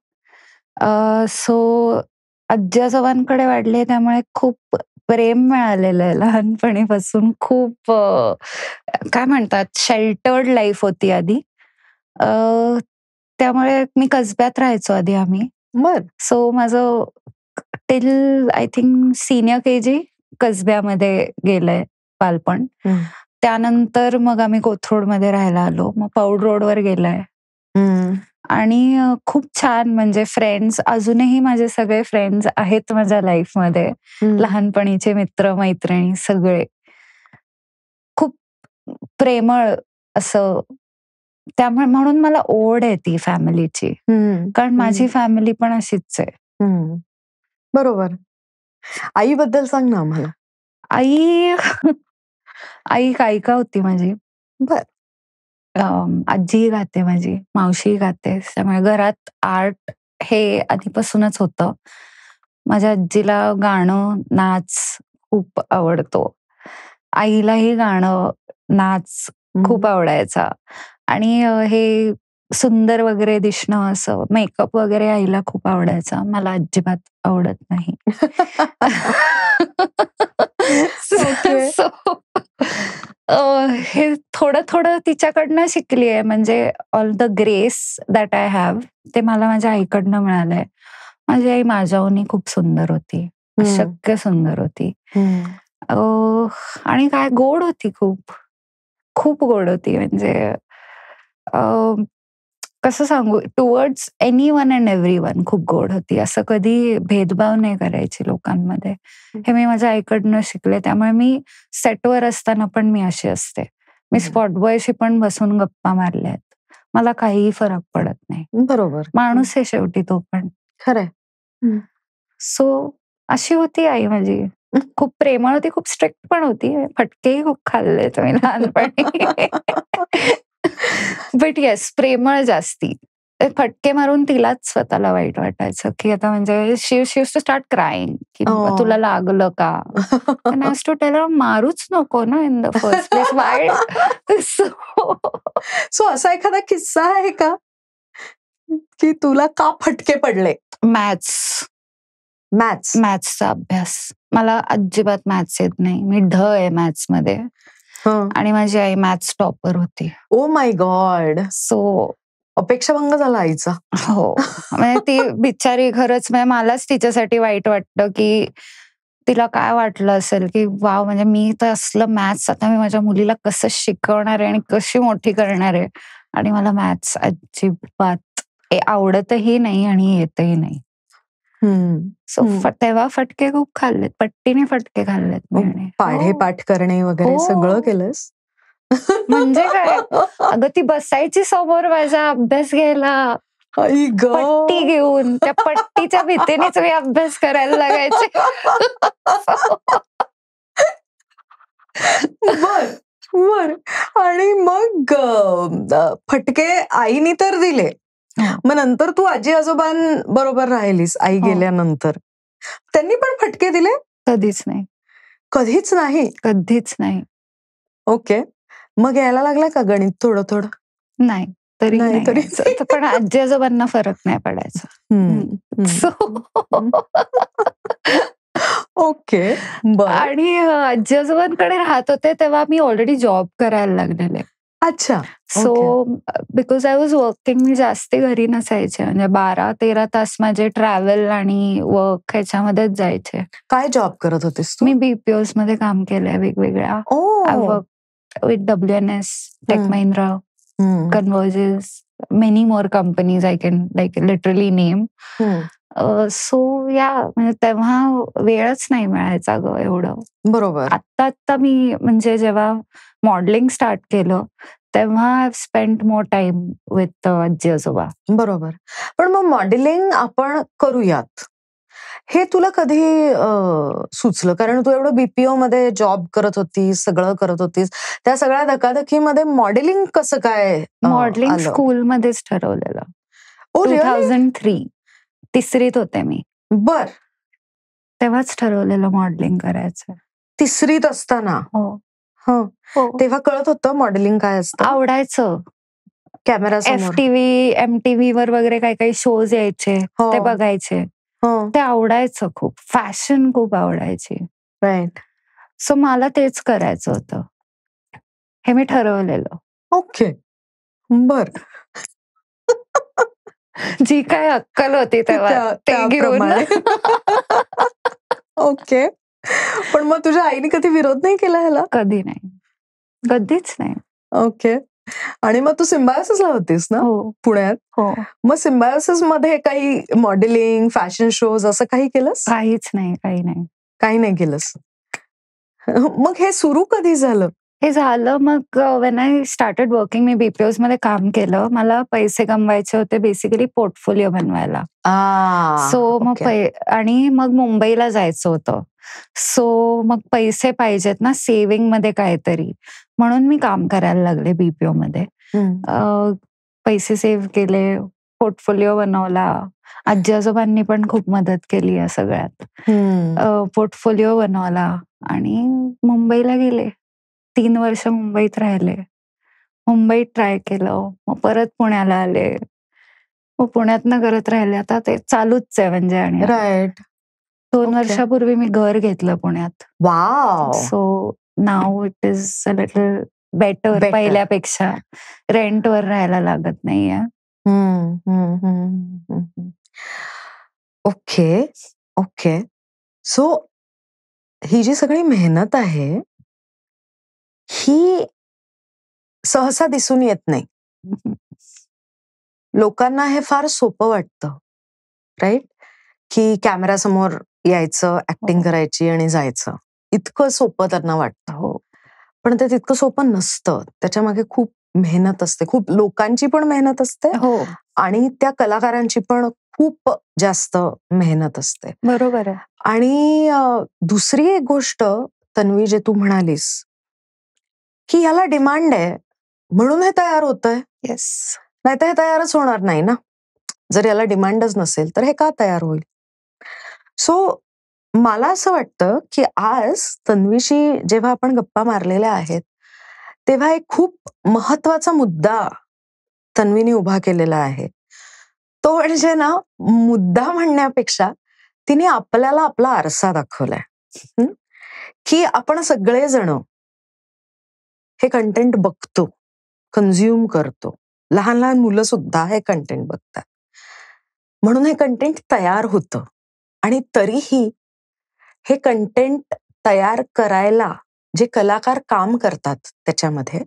B: So आजी आजोबांकडे वाढले त्यामुळे खूप प्रेम मिळालेलं आहे लहानपणीपासून. खूप काय म्हणतात, शेल्टर्ड लाईफ होती आधी. त्यामुळे मी कसब्यात राहायचो आधी आम्ही. सो माझं till I think senior KG कसब्यामध्ये गेलंय बालपण. त्यानंतर मग आम्ही कोथरूडमध्ये राहायला आलो. मग पौड रोडवर गेलाय आणि खूप छान, म्हणजे फ्रेंड्स अजूनही माझे सगळे फ्रेंड्स आहेत माझ्या लाईफमध्ये. लहानपणीचे मित्र मैत्रिणी सगळे खूप प्रेमळ असं. त्यामुळे म्हणून मला ओढ आहे ती फॅमिलीची, कारण माझी फॅमिली पण अशीच आहे.
A: बरोबर. आई बद्दल सांग ना आम्हाला.
B: आई गायिका होती माझी. आजी गाते, माझी मावशी गाते. त्यामुळे घरात आर्ट हे आधीपासूनच होतं. माझ्या आजीला गाणं नाच खूप आवडतो. आईलाही गाणं नाच खूप आवडायचा आणि हे सुंदर वगैरे दिसणं, असं मेकअप वगैरे आईला खूप आवडायचा. मला अजिबात आवडत नाही. हे थोडं थोडं तिच्याकडनं शिकली आहे. म्हणजे all the grace that I have ते मला माझ्या आईकडनं मिळालंय. माझी आई माझ्याहूनही खूप सुंदर होती, अशक्य सुंदर होती. आणि काय गोड होती, खूप खूप गोड होती. म्हणजे कसं सांगू, टुवर्ड्स एनीवन अँड एव्हरीवन खूप गोड होती. असं कधी भेदभाव नाही करायची लोकांमध्ये. हे मी माझ्या आईकडनं शिकले. त्यामुळे मी सेटवर असताना पण मी अशी असते. मी स्पॉट बॉयशी पण बसून गप्पा मारल्या आहेत. मला काहीही फरक पडत नाही.
A: बरोबर.
B: माणूस आहे शेवटी तो पण.
A: खरंय.
B: सो अशी होती आई माझी. खूप प्रेमळ होती, खूप स्ट्रिक्ट पण होती. फटकेही खूप खाल्ले तुम्ही लहानपणी. बट येस, प्रेमळ जास्ती. फटके मारून तिलाच स्वतःला वाईट वाटायचं की आता, म्हणजे she used to start crying की तुला लागलं का. And I used to tell her, मारूच नको ना in the first place. Why.
A: So असा एखादा किस्सा आहे का की तुला का फटके पडले?
B: मॅथ्सचा अभ्यास. मला अजिबात मॅथ्स येत नाही. मी ढ आहे मॅथ्स मध्ये. आणि माझी आई मॅथ्स टॉपर होती.
A: Oh my God.
B: सो
A: अपेक्षाभंग झाला आईचा.
B: हो, म्हणजे ती बिचारी खरंच, म्हणजे मलाच तिच्यासाठी वाईट वाटतं की तिला काय वाटलं असेल की वाव, म्हणजे मी तर असलं मॅथ्स आता मी माझ्या मुलीला कसं शिकवणार आहे आणि कशी मोठी करणार आहे, आणि मला मॅथ्स अजिबात आवडतही नाही आणि येतही नाही. सो तेव्हा फटके खूप खाल्लेत, पट्टीने फटके खाल्लेत मी. आणि
A: पाढे पाठ करणे वगैरे सगळं केलंस?
B: म्हणजे काय, अगं ती बसायची समोर माझा अभ्यास घ्यायला पट्टी घेऊन, त्या पट्टीच्या भीतीनेच मी अभ्यास करायला लागायचे.
A: बर. आणि मग फटके आईनी तर दिले, मग नंतर तू आजी आजोबांबरोबर राहिलीस आई गेल्यानंतर, त्यांनी पण फटके दिले?
B: कधीच नाही.
A: कधीच नाही?
B: कधीच नाही.
A: ओके. मग यायला लागलं का गणित थोडं थोडं?
B: नाही, तरी नाही. पण आजी आजोबांना फरक नाही पडायचा.
A: ओके.
B: आणि आजी आजोबांकडे राहत होते तेव्हा मी ऑलरेडी जॉब करायला लागलेले.
A: अच्छा.
B: So because I was working, मी जास्त घरी नसायचे. म्हणजे 12-13 तास माझे ट्रॅव्हल आणि वर्क ह्याच्यामध्येच जायचे.
A: काय जॉब करत होतीस तू?
B: मी BPOs मध्ये काम केलंय वेगवेगळ्या. I work with WNS, Tech Mahindra, Convergys, many more companies I can literally name. So म्हणजे तेव्हा वेळच नाही मिळायचा ग एवढं.
A: बरोबर.
B: आता मी म्हणजे जेव्हा मॉडेलिंग स्टार्ट केलं तेव्हा I spent more time with आजी आजोबा.
A: बरोबर. पण मग मॉडेलिंग आपण करूयात, हे तुला कधी सुचलं? कारण तू एवढं BPO मध्ये जॉब करत होतीस, सगळं करत होतीस, त्या सगळ्या धकाधकीमध्ये मॉडेलिंग कसं काय?
B: मॉडेलिंग स्कूलमध्येच ठरवलेलं. 2003 तिसरीत होते मी. बर. तेव्हाच ठरवलेलं मॉडेलिंग करायचं.
A: तिसरीत असताना? हो. तेव्हा कळत होतं मॉडेलिंग काय असतं?
B: आवडायचं.
A: कॅमेरा समोर
B: FTV, MTV वर वगैरे काही शोज यायचे, ते बघायचे. ते आवडायचं खूप. फॅशन खूप आवडायची.
A: राईट.
B: सो मला तेच करायचं होतं, हे मी ठरवलेलं.
A: ओके. बर.
B: जी काय अक्कल होती तेव्हा ते घेऊन.
A: ओके. पण मग तुझ्या आईने कधी विरोध नाही केला ह्याला?
B: कधी नाही, कधीच नाही.
A: ओके. आणि मग तू सिम्बायोसिसला होतीस ना पुण्यात?
B: हो.
A: मग सिम्बायोसिस मध्ये काही मॉडेलिंग, फॅशन शोज असं काही केलंस?
B: काहीच नाही,
A: काही नाही केलंस. मग हे सुरू कधी झालं?
B: हे झालं मग when I started working, me BPOs मध्ये काम केलं. मला पैसे कमवायचे होते, बेसिकली पोर्टफोलिओ बनवायला. सो मग आणि मग मुंबईला जायचं होतं. सो मग पैसे पाहिजेत ना सेव्हिंग मध्ये काहीतरी, म्हणून मी काम करायला लागले BPO मध्ये. पैसे सेव्ह केले, पोर्टफोलिओ बनवला. आजी आजोबांनी पण खूप मदत केली या सगळ्यात. पोर्टफोलिओ बनवला आणि मुंबईला गेले. 3 वर्ष मुंबईत राहिले. मुंबईत ट्राय केलं, मग परत पुण्याला आले. मग पुण्यातनं करत राहिले. आता ते चालूच आहे म्हणजे. आणि
A: राईट.
B: 2 वर्षापूर्वी मी घर घेतलं पुण्यात.
A: Wow.
B: So now it is a little better पहिल्यापेक्षा. रेंटवर राहायला लागत नाहीये.
A: ओके. सो ही जी सगळी मेहनत आहे, ही सहसा दिसून येत नाही. लोकांना हे फार सोपं वाटतं, राईट? की कॅमेरा समोर यायचं, ऍक्टिंग करायची आणि जायचं. इतकं सोपं त्यांना वाटतं. पण ते तितकं सोपं नसतं. त्याच्या मागे खूप मेहनत असते, खूप लोकांची पण मेहनत असते आणि त्या कलाकारांची पण खूप जास्त मेहनत असते.
B: बरोबर आहे.
A: आणि दुसरी एक गोष्ट तन्वी, जे तू म्हणालीस की याला डिमांड आहे म्हणून हे तयार होतंय.
B: येस.
A: नाही तर हे तयारच होणार नाही ना. जर याला डिमांडच नसेल तर हे का तयार होईल? सो मला असं वाटतं की आज तन्वीशी जेव्हा आपण गप्पा मारलेल्या आहेत तेव्हा एक खूप महत्वाचा मुद्दा तन्वीने उभा केलेला आहे. तो म्हणजे ना, मुद्दा म्हणण्यापेक्षा तिने आपल्याला आपला आरसा दाखवलाय की आपण सगळेजण हे कंटेंट बघतो, कन्झ्युम करतो. लहान लहान मुलं सुद्धा हे कंटेंट बघतात, म्हणून हे कंटेंट तयार होतं. आणि तरीही हे कंटेंट तयार करायला जे कलाकार काम करतात त्याच्यामध्ये,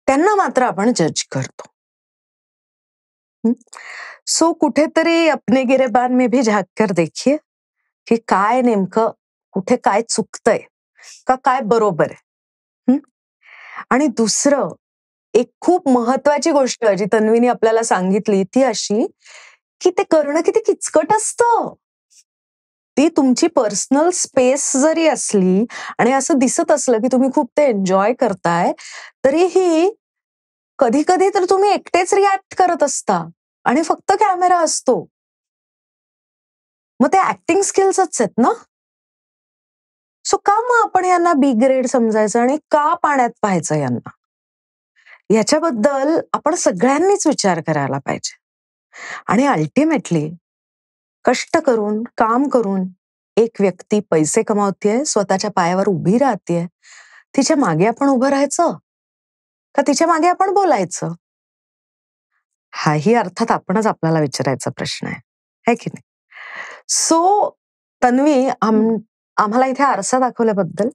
A: त्यांना मात्र आपण जज करतो. सो कुठेतरी अपने गिरेबान में भी झाक कर देखिए की काय नेमकं कुठे काय चुकतंय का काय बरोबर आहे. आणि दुसरं एक खूप महत्वाची गोष्ट जी तन्वीने आपल्याला सांगितली ती अशी की ते करणं किती किचकट असतं. ती तुमची पर्सनल स्पेस जरी असली आणि असं दिसत असलं की तुम्ही खूप ते एन्जॉय करताय, तरीही कधी कधी तर तुम्ही एकटेच रिॲक्ट करत असता आणि फक्त कॅमेरा असतो. मग ते ऍक्टिंग स्किल्सच आहेत ना. सो का मग आपण यांना बी ग्रेड समजायचं आणि का पाण्यात पाहायचं यांना? याच्याबद्दल आपण सगळ्यांनीच विचार करायला पाहिजे. आणि अल्टिमेटली कष्ट करून काम करून एक व्यक्ती पैसे कमावतीये, स्वतःच्या पायावर उभी राहतीये, तिच्या मागे आपण उभं राहायचं का तिच्या मागे आपण बोलायचं? हाही अर्थात आपणच आपल्याला विचारायचा प्रश्न आहे की नाही? सो तन्वी, आम्हाला इथे आरसा दाखवल्याबद्दल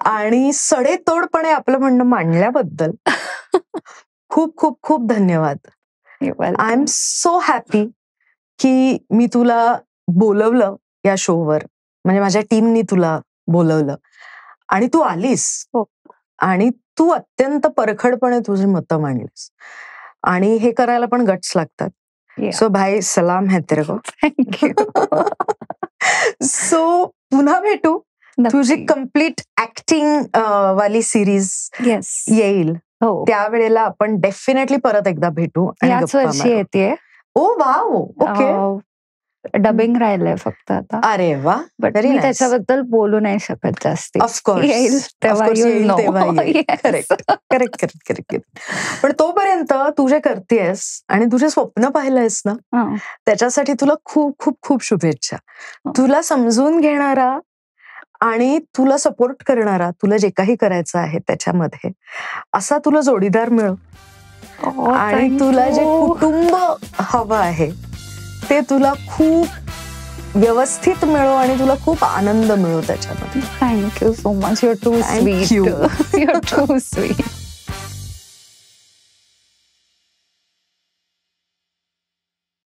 A: आणि सडेतोडपणे आपलं म्हणणं मांडल्याबद्दल खूप खूप खूप धन्यवाद. आय एम सो हॅपी की मी तुला बोलवलं या शोवर, म्हणजे माझ्या टीमनी तुला बोलवलं आणि तू आलीस. आणि तू अत्यंत परखडपणे तुझी मतं मांडलीस आणि हे करायला पण गट्स लागतात. सो भाई सलाम है तेरे को. सो पुन्हा भेटू. तुझी कम्प्लीट ऍक्टिंग वाली सिरीज येईल त्यावेळेला आपण डेफिनेटली परत एकदा भेटू.
B: याच वर्षी येते.
A: ओ वाव. ओके.
B: डबिंग राहिलंय फक्त आता.
A: अरे वा.
B: बट मी त्याच्याबद्दल बोलू नाही शकत जास्त.
A: Of course correct. पण तोपर्यंत तू जे करतेस आणि तुझे स्वप्न पाहिलंयस ना, त्याच्यासाठी तुला खूप खूप खूप शुभेच्छा. तुला समजून घेणारा आणि तुला सपोर्ट करणारा, तुला जे काही करायचं आहे त्याच्यामध्ये असा तुला जोडीदार मिळो. आणि तुला जे कुटुंब हवं आहे ते तुला खूप व्यवस्थित मिळो आणि तुला खूप आनंद मिळो त्याच्यामध्ये.
B: Thank you so much. You're too sweet.